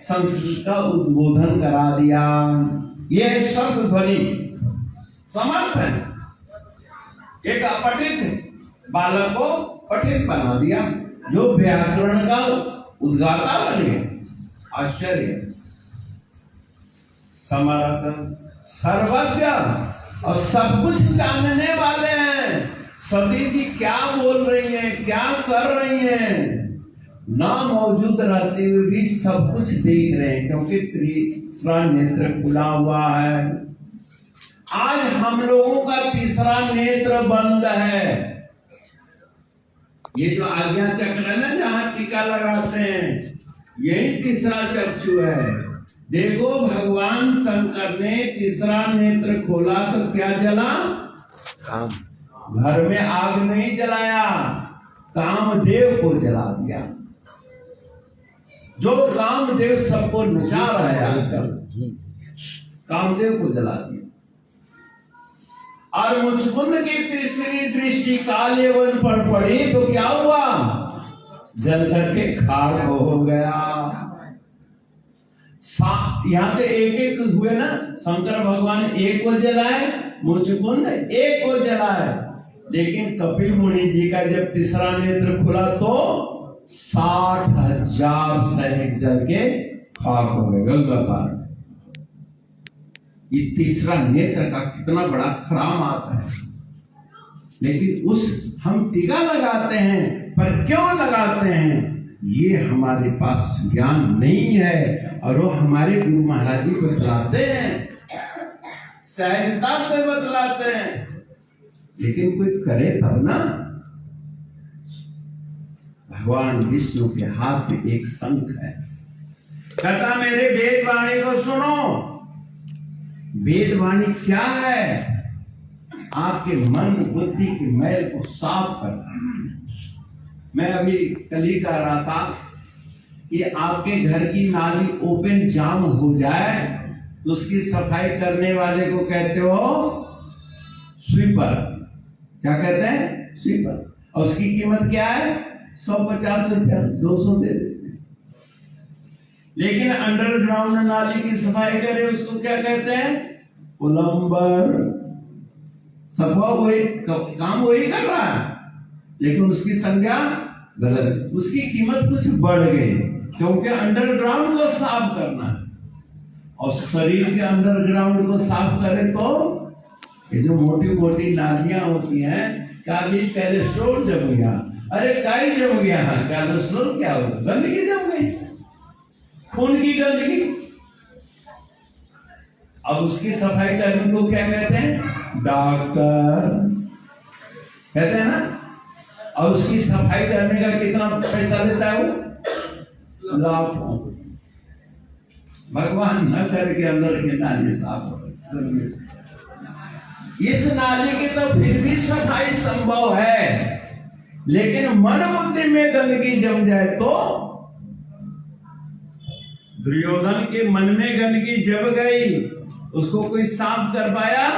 Speaker 2: संस्कृत का उद्बोधन करा दिया। ये शब्द ध्वनि समर्थ है। एक अपठित बालक को पठित बना दिया, जो व्याकरण का उद्गाता बन गया। आश्चर्य। समर्थ सर्वज्ञ और सब कुछ जानने वाले हैं। सती जी क्या बोल रही हैं, क्या कर रही हैं, ना मौजूद रहते हुए भी सब कुछ देख रहे हैं, क्योंकि तीसरा नेत्र खुला हुआ है। आज हम लोगों का तीसरा नेत्र बंद है। ये जो आज्ञा चक्र है ना, जहां टीका लगाते हैं, यही तीसरा चक्षु है। देखो भगवान शंकर ने तीसरा नेत्र खोला तो क्या जला?
Speaker 1: काम।
Speaker 2: घर में आग नहीं जलाया, कामदेव को जला दिया। जो कामदेव सबको नचा रहा है आजकल, कामदेव को जला दिया। और मुचकुंद की तीसरी दृष्टि काले वन पर पड़ी तो क्या हुआ? जल करके खाक हो गया। यहाँ पे एक एक हुए ना, शंकर भगवान एक को जलाए, मुचकुंद एक को जलाए। लेकिन कपिल मुनि जी का जब तीसरा नेत्र खुला तो 60,000 सैनिक जल के खाक हो गए, गंगा सागर। इस तीसरा नेत्र का कितना बड़ा खराम आता है। लेकिन उस हम टीका लगाते हैं, पर क्यों लगाते हैं? ये हमारे पास ज्ञान नहीं है। और वो हमारे गुरु महाराज जी बतलाते हैं, सहजता से बतलाते हैं, लेकिन कोई करे तब ना। भगवान विष्णु के हाथ में एक शंख है। कहता मेरे वेद वाणी को सुनो। वेद वाणी क्या है? आपके मन बुद्धि की मैल को साफ करना। मैं अभी कल ही कह रहा था कि आपके घर की नाली ओपन जाम हो जाए तो उसकी सफाई करने वाले को कहते हो स्वीपर। क्या कहते हैं? स्वीपर। और उसकी कीमत क्या है? 150 रुपया, 200 दे देते हैं। लेकिन अंडरग्राउंड नाली की सफाई करे उसको क्या कहते हैं? प्लम्बर। सफा वही काम वही कर रहा है, लेकिन उसकी संज्ञा गलत, उसकी कीमत कुछ बढ़ गई, क्योंकि अंडरग्राउंड को साफ करना है। और शरीर के अंडरग्राउंड को साफ करें तो ये जो मोटी मोटी नालियां होती हैं, काली कैलेस्ट्रोल जम गया, अरे काई जम गया, कैलेस्ट्रोल क्या हो, गंदगी जम गई, खून की गंदगी। अब उसकी सफाई करने को क्या कहते हैं? डॉक्टर कहते हैं ना। और उसकी सफाई करने का कितना पैसा लेता है वो? लाखों। भगवान न करके अंदर की नाली साफ हो। इस नाली की तो फिर भी सफाई संभव है, लेकिन मन बुद्धि में गंदगी जम जाए तो? दुर्योधन के मन में गंदगी जम गई, उसको कोई साफ कर पाया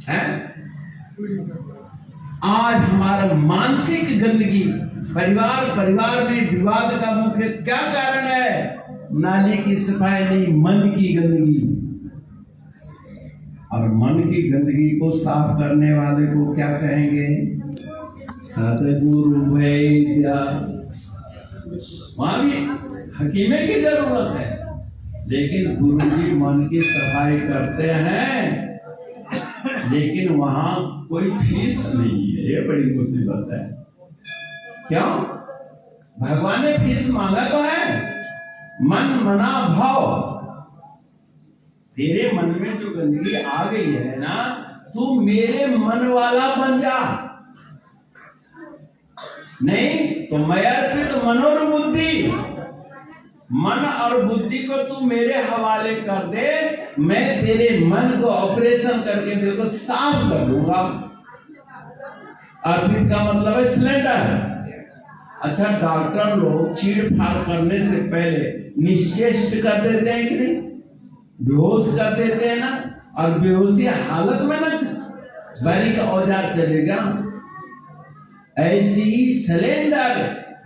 Speaker 2: है? आज हमारा मानसिक गंदगी, परिवार में विवाद का मुख्य क्या कारण है? नाली की सफाई नहीं, मन की गंदगी। और मन की गंदगी को साफ करने वाले को क्या कहेंगे? सतगुरु वैद्य। वहां भी हकीमे की जरूरत है, लेकिन गुरु जी मन की सफाई करते हैं, लेकिन वहां कोई फीस नहीं है। ये बड़ी मुसीबत है। क्यों? भगवान ने फीस मांगा तो है। मन मना भाव, तेरे मन में जो गंदगी आ गई है ना, तू मेरे मन वाला बन जा। नहीं तो मैं अर्पित मनोर बुद्धि, मन और बुद्धि को तू मेरे हवाले कर दे, मैं तेरे मन को ऑपरेशन करके बिल्कुल साफ कर दूंगा। अर्पित का मतलब है सिलेंडर। अच्छा, डॉक्टर लोग चीड़-फाड़ करने से पहले निश्चेष्ट कर देते हैं कि नहीं? बेहोश कर देते हैं ना, और बेहोशी हालत में ना बारीक औजार चलेगा। ऐसी ही सिलेंडर,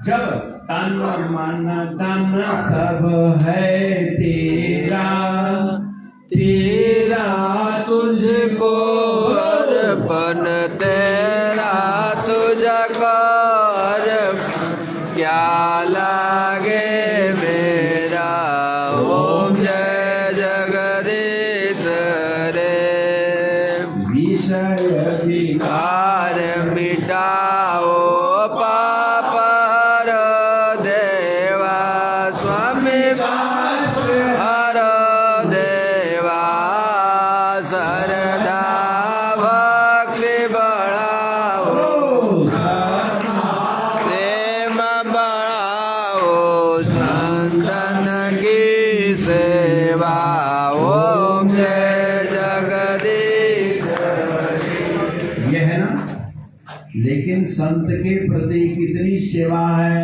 Speaker 2: जब तन मन धन सब है तेरा,
Speaker 1: तेरा तुझको अर्पण, तेरा तुझको क्या लागे मेरा। ओम जय जगदीश रे।
Speaker 2: विषय
Speaker 1: विकार मिटाओ पाप देवा, स्वामी हर देवा। सरदा भक्ति बढ़ाओ, प्रेम बढ़ाओ, संतन की सेवा। ओम जय जगदीश।
Speaker 2: ये है ना। लेकिन संत के प्रति कितनी सेवा है?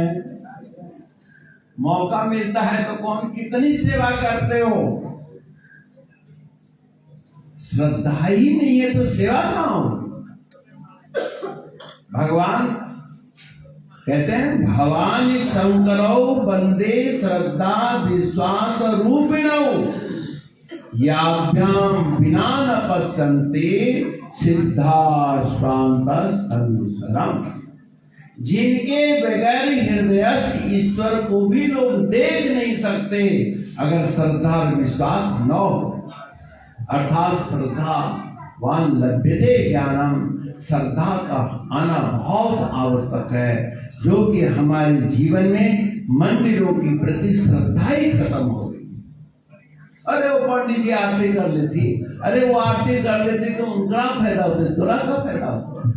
Speaker 2: मौका मिलता है तो कौन कितनी सेवा करते हो? श्रद्धा ही नहीं है तो सेवा कहां हो? भगवान कहते हैं, भवानी शंकरौ वंदे श्रद्धा विश्वास रूपिणौ, याभ्याम बिना न पश्यन्ते सिद्धा स्वांत अनुसरम। जिनके बगैर हृदयस्थ ईश्वर को भी लोग देख नहीं सकते, अगर श्रद्धा और विश्वास न हो। अर्थात श्रद्धावान लभ्यते ज्ञानम, श्रद्धा का आना बहुत आवश्यक है, जो कि हमारे जीवन में मंदिरों की प्रति श्रद्धा ही खत्म हो गई। अरे वो पंडित जी आरती कर लेती, अरे वो आरती कर लेती तो उनका फायदा होता, तोरा का फायदा होता।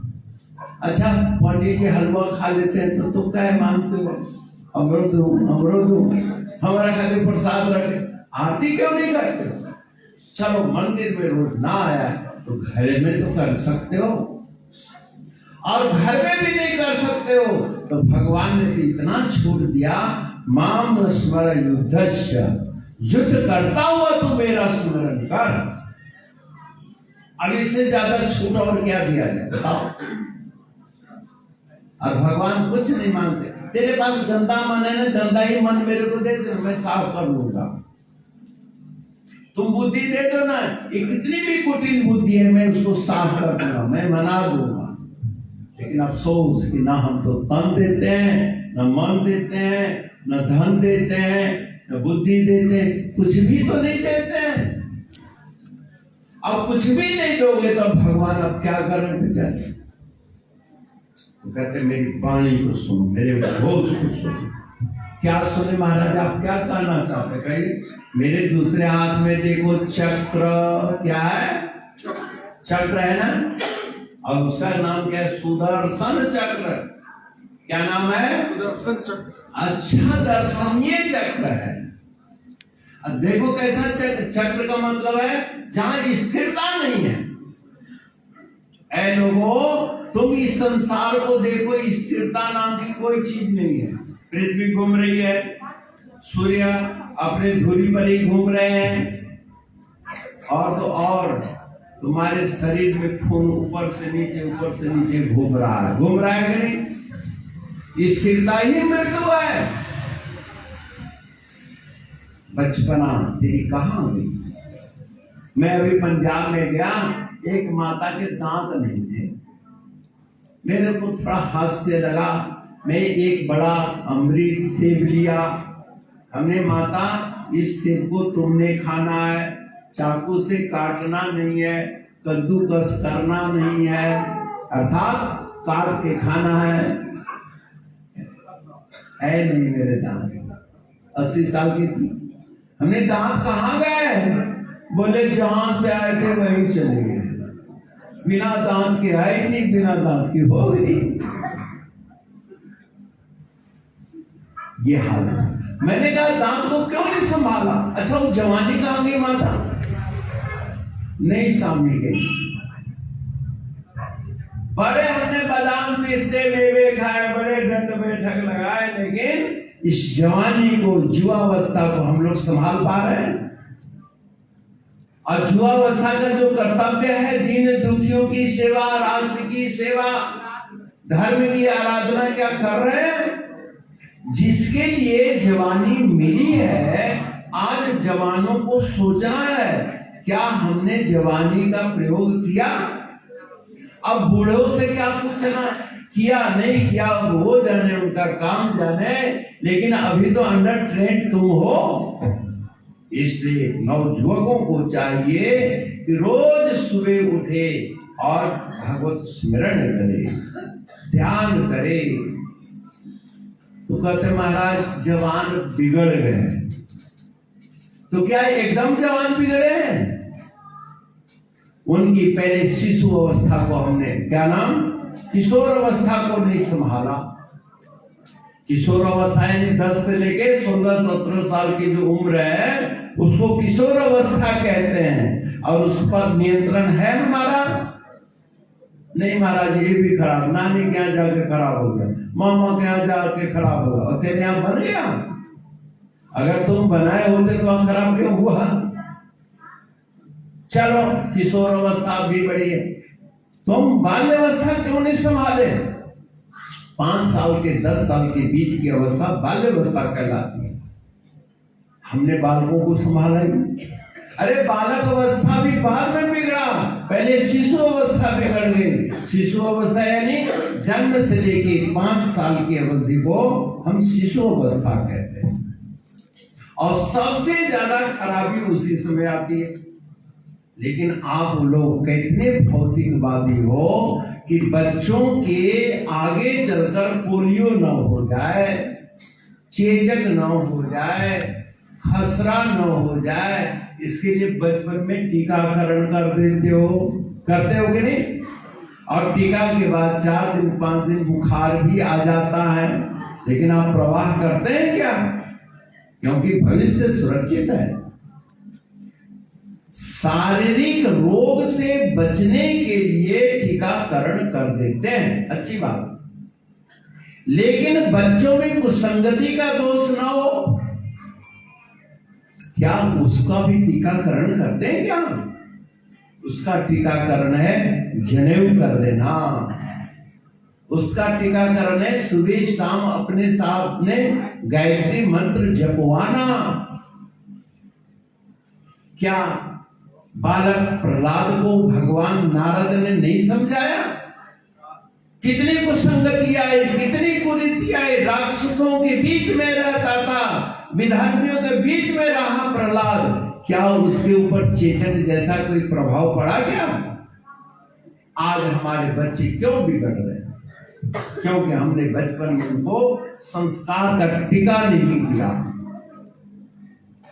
Speaker 2: अच्छा, पंडित जी हलवा खा लेते हैं तो तुम क्या मानते हो? अमृत हमारा खाली प्रसाद रखे, आरती क्यों नहीं करते? चलो मंदिर में रोज ना आया तो घर में तो कर सकते हो, और घर में भी नहीं कर सकते हो तो भगवान ने भी इतना छूट दिया, माम स्मर युद्धस्य, युद्ध करता हुआ तू मेरा स्मरण कर। अब इससे ज्यादा छूट और क्या दिया जाए बताओ? और भगवान कुछ नहीं मांगते। तेरे पास गंदा मन है ना, गंदा ही मन मेरे को दे दो, मैं साफ कर लूंगा। तुम बुद्धि दे दो ना, ये कितनी भी कुटिल बुद्धि है, मैं उसको साफ कर दूंगा, मैं मना दूंगा। लेकिन अफसोस कि ना हम तो तन देते हैं, न मन देते हैं, न धन देते हैं, न बुद्धि देते हैं, कुछ भी तो नहीं देते हैं। अब कुछ भी नहीं दोगे तो भगवान अब क्या करें बेचारे? तो कहते मेरी वाणी को सुनो, मेरे घोष को सुनो। क्या सुने महाराज, आप क्या कहना चाहते? कहिए। मेरे दूसरे हाथ में देखो चक्र, क्या है? चक्र है ना, और उसका नाम क्या है? सुदर्शन चक्र। क्या नाम है? सुदर्शन चक्र। अच्छा, दर्शनीय चक्र है। अब देखो कैसा चक्र। चक्र का मतलब है जहां स्थिरता नहीं है। ऐ लोगों, तुम इस संसार को देखो, स्थिरता नाम की कोई चीज नहीं है। पृथ्वी घूम रही है, सूर्य अपने धुरी पर ही घूम रहे हैं, और तो और तुम्हारे शरीर में खून ऊपर से नीचे घूम रहा है कि नहीं? स्थिरता ही मृत्यु है। बचपना तेरी कहाँ गई? मैं अभी पंजाब में गया, एक माता के दांत नहीं थे। मेरे को थोड़ा हास्य लगा। मैं एक बड़ा अमृत सेब लिया। हमने, माता इस सेब को तुमने खाना है, चाकू से काटना नहीं है, कद्दूकस करना नहीं है, अर्थात काट के खाना है नहीं मेरे दांत। 80 साल की थी। हमने, दांत कहाँ गए? बोले जहां से आए थे वहीं चले गए। बिना दांत के आई थी, बिना दांत की हो गई। ये हाल है। मैंने कहा दांत को क्यों नहीं संभाला? अच्छा वो जवानी कहाँ गई माता? नहीं सामने गई। बड़े हमने बादाम पिस्ते मेवे खाए, बड़े दंड बैठक लगाए, लेकिन इस जवानी को, युवावस्था को हम लोग संभाल पा रहे हैं? और युवावस्था का जो कर्तव्य है, दीन दुखियों की सेवा, राष्ट्र की सेवा, धर्म की आराधना, क्या कर रहे हैं? जिसके लिए जवानी मिली है, आज जवानों को सोचना है, क्या हमने जवानी का प्रयोग किया? अब बूढ़ों से क्या पूछना, किया नहीं किया वो जाने, उनका काम जाने, लेकिन अभी तो अंडर ट्रेंड तुम हो। इसलिए नवयुवकों को चाहिए कि रोज सुबह उठे और भगवत स्मरण करे, ध्यान करे। तो कहते महाराज जवान बिगड़ गए। तो क्या एकदम जवान बिगड़े हैं? उनकी पहले शिशु अवस्था को हमने, क्या नाम, किशोर अवस्था को नहीं संभाला। किशोर अवस्था यानी 10 से लेके 16-17 साल की जो उम्र है, उसको किशोर अवस्था कहते हैं। और उस पर नियंत्रण है हमारा? नहीं महाराज, ये भी खराब, नानी के यहाँ जाके खराब हो गया, मामा के यहाँ जाके खराब हो गया, और तेरे यहाँ बन गया। अगर तुम बनाए होते तो वहां खराब क्यों हुआ? चलो किशोर अवस्था भी बड़ी है, तुम बाल्यावस्था क्यों नहीं संभाले? 5 साल के 10 साल के बीच की अवस्था बाल्यावस्था कहलाती है। हमने बालकों को संभाला ही। अरे बालक अवस्था भी बाद में बिगड़ा, पहले शिशु अवस्था बिगड़ गई। शिशु अवस्था यानी जन्म से लेके 5 साल की अवधि को हम शिशु अवस्था कहते हैं। और सबसे ज्यादा खराबी उसी समय आती है। लेकिन आप लोग कितने भौतिकवादी हो कि बच्चों के आगे चलकर पोलियो न हो जाए, चेचक न हो जाए, खसरा न हो जाए, इसके लिए बचपन में टीकाकरण कर देते हो, करते हो कि नहीं? और टीका के बाद 4 दिन 5 दिन बुखार भी आ जाता है, लेकिन आप प्रवाह करते हैं क्या? क्योंकि भविष्य सुरक्षित है। शारीरिक रोग से बचने के लिए टीकाकरण कर देते हैं, अच्छी बात, लेकिन बच्चों में कुसंगति का दोष ना हो, क्या उसका भी टीकाकरण करते हैं क्या? उसका टीकाकरण है जनेऊ कर देना, उसका टीकाकरण है सुबह शाम अपने साथ में गायत्री मंत्र जपवाना। क्या बालक प्रहलाद को भगवान नारद ने नहीं समझाया? कितनी कुसंगति आई, कितनी कुरीति आई, राक्षसों के बीच में रहता था, विधार्थियों के बीच में रहा प्रहलाद, क्या उसके ऊपर चेचक जैसा कोई प्रभाव पड़ा क्या? आज हमारे बच्चे क्यों बिगड़ रहे हैं? क्योंकि हमने बचपन में उनको संस्कार का टीका नहीं किया,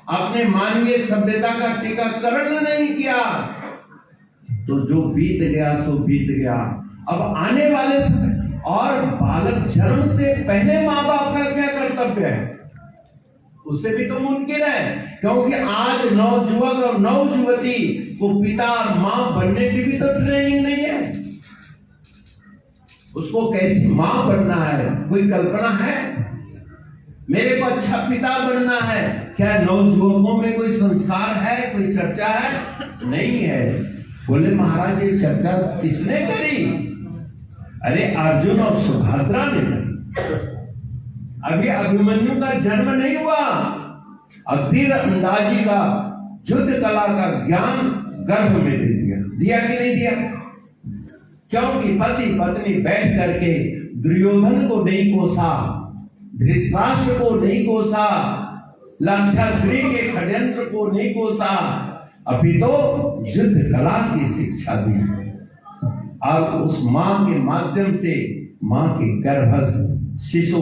Speaker 2: अपने मानवीय सभ्यता का टीकाकरण नहीं किया। तो जो बीत गया सो बीत गया। अब आने वाले समय, और बालक जन्म से पहले माँ बाप का क्या कर्तव्य है? उससे भी तो मुमकिन है, क्योंकि आज नवयुवक और नवयुवती को पिता और माँ बनने की भी तो ट्रेनिंग नहीं है। उसको कैसी माँ बनना है कोई कल्पना है? मेरे को अच्छा पिता बनना है, क्या नवयुवकों में कोई संस्कार है, कोई चर्चा है? नहीं है। बोले महाराज ये चर्चा किसने करी? अरे अर्जुन और सुभद्रा ने करी। अभी अभिमन्यु का जन्म नहीं हुआ और तीर अंदाजी का युद्ध कला का ज्ञान गर्भ में दे दिया। दिया कि नहीं दिया? क्योंकि पति पत्नी बैठ करके दुर्योधन को नहीं कोसा, धृतराष्ट्र को नहीं कोसा, लक्षागृह के षड्यंत्र को नहीं कोसा, अभी तो युद्ध कला की शिक्षा दी और उस मां के माध्यम से मां के गर्भस्थ शिशु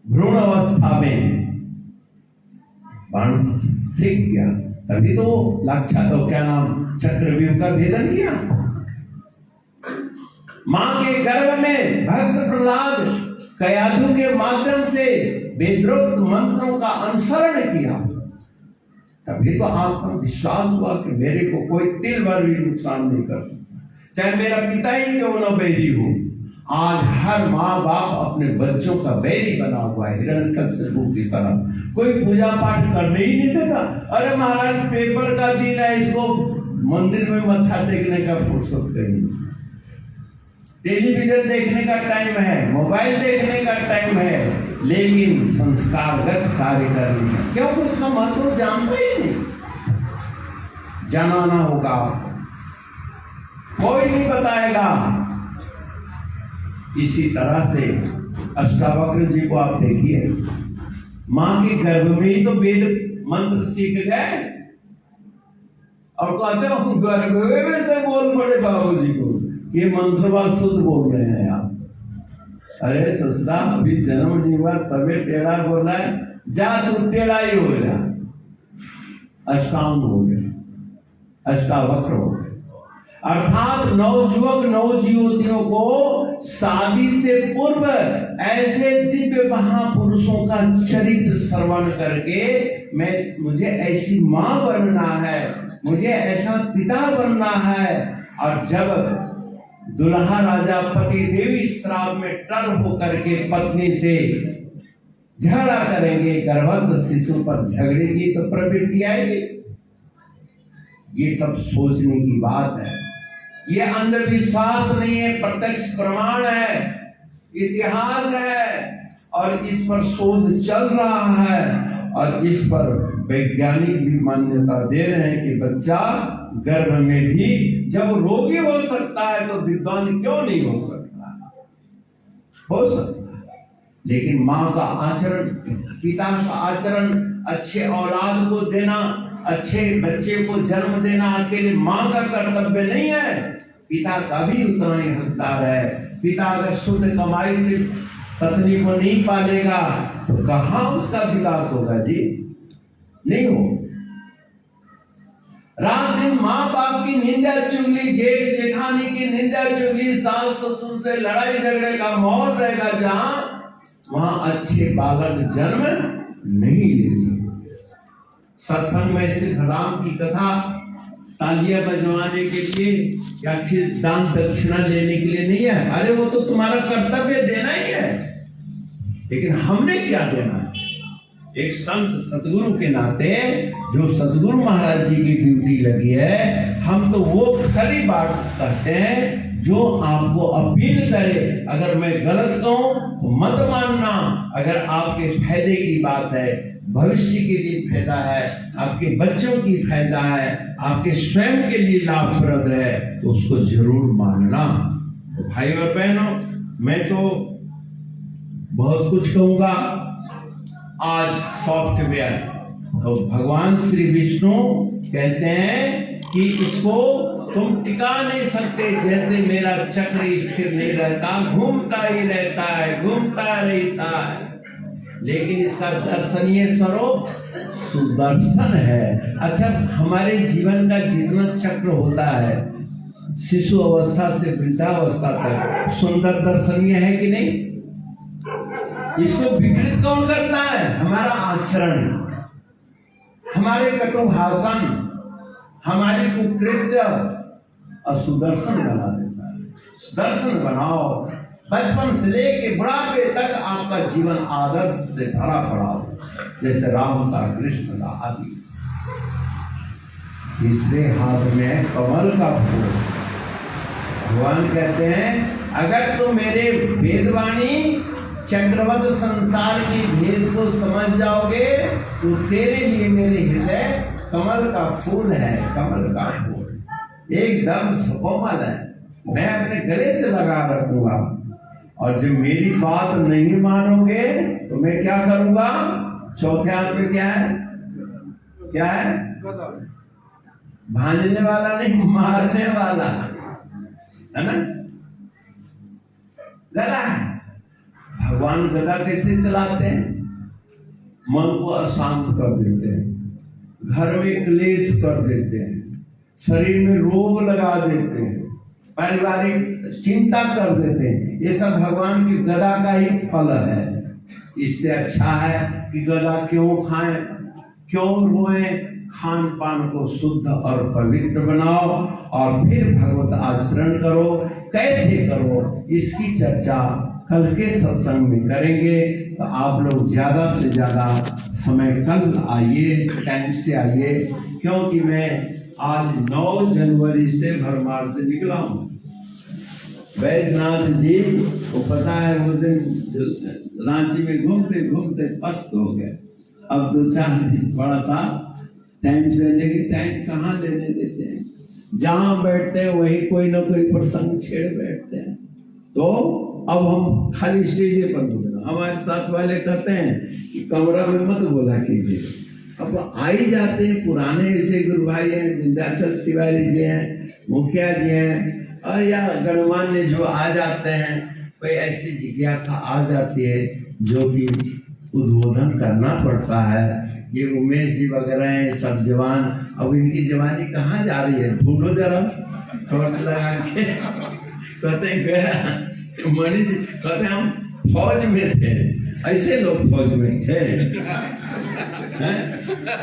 Speaker 2: भ्रूण अवस्था में बाण सीख गया, तभी तो लक्षा तो क्या नाम चक्रव्यूह का भेदन किया। मां के गर्भ में भक्त प्रहलाद कयाधु के माध्यम से वेदोक्त मंत्रों का अनुसरण किया, तभी तो आपको विश्वास हुआ कि मेरे को कोई तिल भर भी नुकसान नहीं कर सकता, चाहे मेरा पिता ही क्यों न बैरी हो। आज हर माँ बाप अपने बच्चों का बैरी बना हुआ है, हिरण्यकश्यप की तरह। कोई पूजा पाठ करने ही नहीं देता। अरे महाराज पेपर का दिन है, इसको मंदिर में मत्था टेकने का फुर्सत कहीं, टेलीविजन देखने का टाइम है, मोबाइल देखने का टाइम है, लेकिन संस्कारगत कार्य करने का क्योंकि उसका महत्व जानता ही नहीं। जानना होगा, कोई नहीं बताएगा। इसी तरह से अष्टावक्र जी को आप देखिए, मां के गर्भ में ही तो वेद मंत्र सीख गए और कहते हो गर्भ में से बोल पड़े बाबूजी को ये मंत्रवाद शुद्ध बोल रहे हैं आप। अरे ससुरा अभी जन्म नहीं हुआ तबे टेढ़ा बोल रहा है, जा तू टेढ़ा ही हो गया, अष्टांग हो गया, अष्टावक्र हो गया। अर्थात नवयुवक नवज्योतियों को शादी से पूर्व ऐसे दिव्य महापुरुषों का चरित्र श्रवण करके मुझे ऐसी मां बनना है, मुझे ऐसा पिता बनना है। और जब दुल्हा राजा पति देवी श्राप में टर होकर के पत्नी से झगड़ा करेंगे, गर्भस्थ शिशु पर झगड़े की तो प्रवृत्ति आएगी। ये सब सोचने की बात है, ये अंधविश्वास नहीं है, प्रत्यक्ष प्रमाण है, इतिहास है और इस पर शोध चल रहा है और इस पर वैज्ञानिक भी मान्यता दे रहे हैं कि बच्चा गर्भ में भी जब रोगी हो सकता है तो विद्वान क्यों नहीं हो सकता? हो सकता है, लेकिन माँ का आचरण, पिता का आचरण, अच्छे औलाद को देना, अच्छे बच्चे को जन्म देना अकेले माँ का कर्तव्य नहीं है, पिता का भी उतना ही हकदार है। पिता अगर शुद्ध कमाई से पत्नी को नहीं पालेगा तो कहाँ उसका विकास होगा जी? नहीं हो। रात दिन माँ बाप की निंदा चुगली, जेठ जेठानी की निंदा चुगली, सास ससुर से लड़ाई झगड़े का माहौल रहेगा जहाँ, वहां अच्छे बालक जन्म नहीं ले सकते। सत्संग में सिर्फ राम की कथा तालियां बजवाने के लिए या फिर दान दक्षिणा लेने के लिए नहीं है। अरे वो तो तुम्हारा कर्तव्य देना ही है, लेकिन हमने क्या देना है? एक संत सतगुरु के नाते जो सतगुरु महाराज जी की ड्यूटी लगी है, हम तो वो खरी बात करते हैं जो आपको अपील करे। अगर मैं गलत कहूं तो मत मानना, अगर आपके फायदे की बात है, भविष्य के लिए फायदा है, आपके बच्चों की फायदा है, आपके स्वयं के लिए लाभप्रद है, तो उसको जरूर मानना। तो भाई और बहनों, मैं तो बहुत कुछ कहूंगा। आज सॉफ्टवेयर तो भगवान श्री विष्णु कहते हैं कि इसको तुम टिका नहीं सकते, जैसे मेरा चक्र स्थिर नहीं रहता, घूमता ही रहता है, घूमता रहता है, लेकिन इसका दर्शनीय स्वरूप सुदर्शन है। अच्छा, हमारे जीवन का जितना चक्र होता है, शिशु अवस्था से वृद्धावस्था तक, सुंदर दर्शनीय है कि नहीं? इसको विकृत कौन करता है? हमारा आचरण, हमारे कटुभाषण, हमारी कुकृत्य और सुदर्शन बना देता है। सुदर्शन बनाओ, बचपन से लेके बुढ़ापे तक आपका जीवन आदर्श से भरा पड़ा हो, जैसे राम का, कृष्ण का आदि। तीसरे हाथ में है कमल का फूल। भगवान कहते हैं अगर तू मेरे वेदवाणी चक्रवत संसार की भेद को समझ जाओगे तो तेरे लिए मेरे हृदय कमल का फूल है। कमल का फूल एकदम कोमल है, मैं अपने गले से लगा रखूंगा। और जब मेरी बात नहीं मानोगे तो मैं क्या करूंगा? चौथे हाथ में क्या है? क्या है? भांजने वाला नहीं, मारने वाला है ना, गदा है। भगवान गदा कैसे चलाते हैं? मन को अशांत कर देते हैं, घर में क्लेश कर देते हैं, शरीर में रोग लगा देते हैं, पारिवारिक चिंता कर देते हैं। ये सब भगवान की गदा का ही फल है। इससे अच्छा है कि गदा क्यों खाएं, क्यों रोएं? खान पान को शुद्ध और पवित्र बनाओ और फिर भगवत आचरण करो। कैसे करो इसकी चर्चा कल के सत्संग में करेंगे। तो आप लोग ज्यादा से ज्यादा समय कल आइए, टाइम से आइए, क्योंकि मैं आज 9 जनवरी से भरमार से निकला हूँ। वैद्यनाथ जी को पता है वो दिन रांची में घूमते घूमते पस्त हो गए। अब 2-4 दिन थोड़ा सा टाइम से, लेकिन टाइम कहाँ लेने देते हैं, जहाँ बैठते हैं वही कोई ना कोई प्रसंग छेड़ बैठते हैं। तो अब हम खाली स्टेज पर बोलना, हमारे साथ वाले कहते हैं कि कमरा में मत बोला कीजिए। अब आ ही जाते हैं पुराने ऐसे गुरु भाई हैं, विंध्याचल तिवारी जी हैं, मुखिया जी हैं, और या गणमान्य जो आ जाते हैं, कोई ऐसी जिज्ञासा आ जाती है जो कि उद्बोधन करना पड़ता है। ये उमेश जी वगैरह हैं, सब जवान, अब इनकी जवानी कहाँ जा रही है? ढूंढो जरा टॉर्च लगा के। कहते हैं मणि जी कहते हम फौज में थे, ऐसे लोग फौज में थे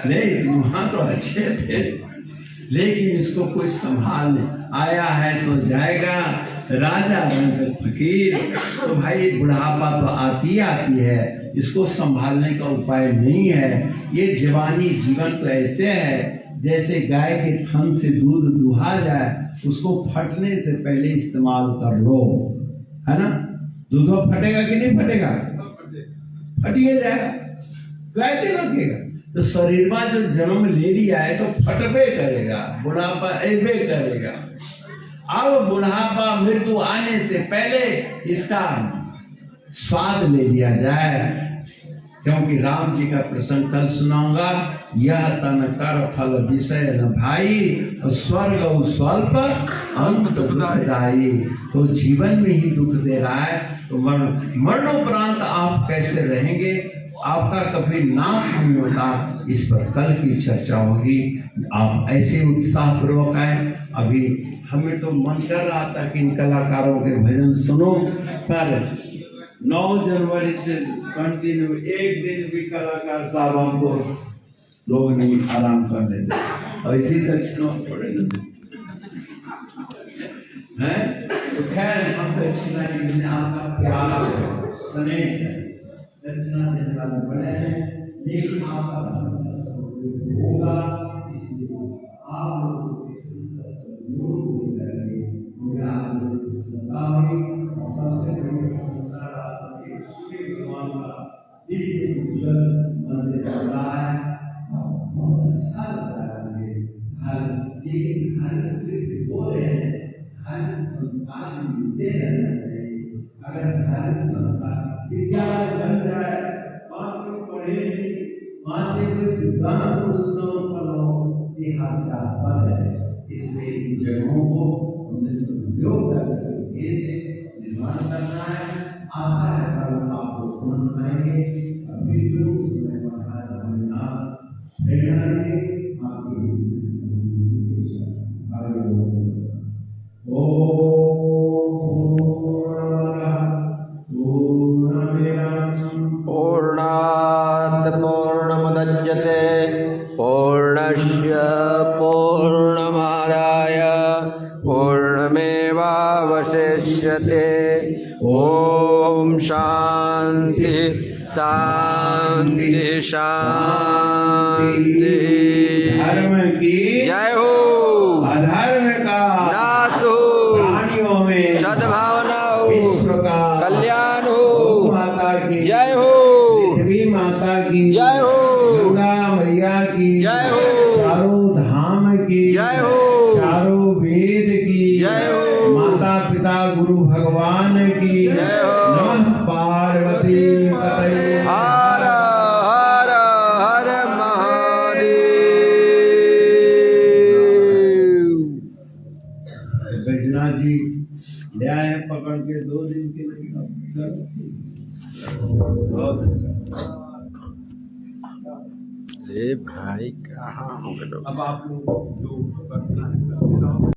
Speaker 2: नहीं, वहां तो अच्छे थे, लेकिन इसको कोई संभालने आया है सो जाएगा, राजा रंग फकीर। तो भाई बुढ़ापा तो आती है, इसको संभालने का उपाय नहीं है। ये जवानी जीवन तो ऐसे है जैसे गाय के थन से दूध दुहा जाए, उसको फटने से पहले इस्तेमाल कर लो, है ना। दूध फटेगा कि नहीं फटेगा? फटिए जाएगा, कैसे रखेगा? तो शरीर में जो जन्म ले लिया है तो फटबे करेगा, बुढ़ापा ऐबे करेगा। अब बुढ़ापा मृत्यु आने से पहले इसका स्वाद ले लिया जाए, क्योंकि राम जी का प्रसंग कल सुनाऊंगा। यह तन कर फल विषय न भाई, और स्वर्ग और स्वल्प अंत दुखदाई। तो जीवन में ही दुख दे रहा है, तो मरणोपरांत आप कैसे रहेंगे? आपका कभी नाश नहीं होता। इस पर कल की चर्चा होगी। आप ऐसे उत्साहपूर्वक आए। अभी हमें तो मन कर रहा था कि इन कलाकारों के भजन सुनो, पर 9 जनवरी से कंटिन्यू एक दिन भी कलाकार साहब हमको लोग नहीं आराम कर देते, और इसी दक्षिणा थोड़े न है। तो खैर हम दक्षिणा के आपका प्यार स्नेह दक्षिणा देने वाले बड़े हैं, लेकिन आपका होगा, इसलिए आप लोगों के सहयोग करेंगे। मुझे आप लोगों को बताओगे सबसे बड़ी भगवान का दिव्य उज्जवल मंदिर चल रहा है, बहुत अच्छा लग रहा है मुझे। लेकिन हर हो रहे हैं, हर संस्कार मिलते रहना चाहिए। अगर हर संस्कार विद्यालय बन जाए, मात्र पढ़े मात्र कोई विद्वान पुस्तकों पढ़ो, ये हास्यास्पद है। इसलिए इन जगहों को हमने सदुपयोग करके निर्माण करना है। आशा है कल आप लोग पूर्ण करेंगे। अभी जो समय
Speaker 1: पूर्णात् पूर्णमुदच्यते पूर्णस्य पूर्णमादाय पूर्णमेवावशिष्यते। ओम शांति शांति शांति।
Speaker 2: धर्म की
Speaker 1: जय हो,
Speaker 2: अधर्म का
Speaker 1: नाश हो,
Speaker 2: प्राणियों में
Speaker 1: सद्भावना हो,
Speaker 2: विश्व का
Speaker 1: कल्याण हो,
Speaker 2: गौ माता की
Speaker 1: जय हो,
Speaker 2: पृथ्वी माता की
Speaker 1: जय हो,
Speaker 2: गंगा मैया की
Speaker 1: जय हो,
Speaker 2: चारों धाम की
Speaker 1: जय हो,
Speaker 2: चारों वेद की
Speaker 1: जय हो,
Speaker 2: माता पिता गुरु भगवान की
Speaker 1: जय हो।
Speaker 2: नमः पार्वती पतये
Speaker 1: हर हर हर महादेव।
Speaker 2: बैजनाथ जी ले आए हैं पकड़ के 2 दिन के लिए। बहुत अच्छा।
Speaker 1: ए भाई कहाँ हो गए?
Speaker 2: अब आप लोग जो करना है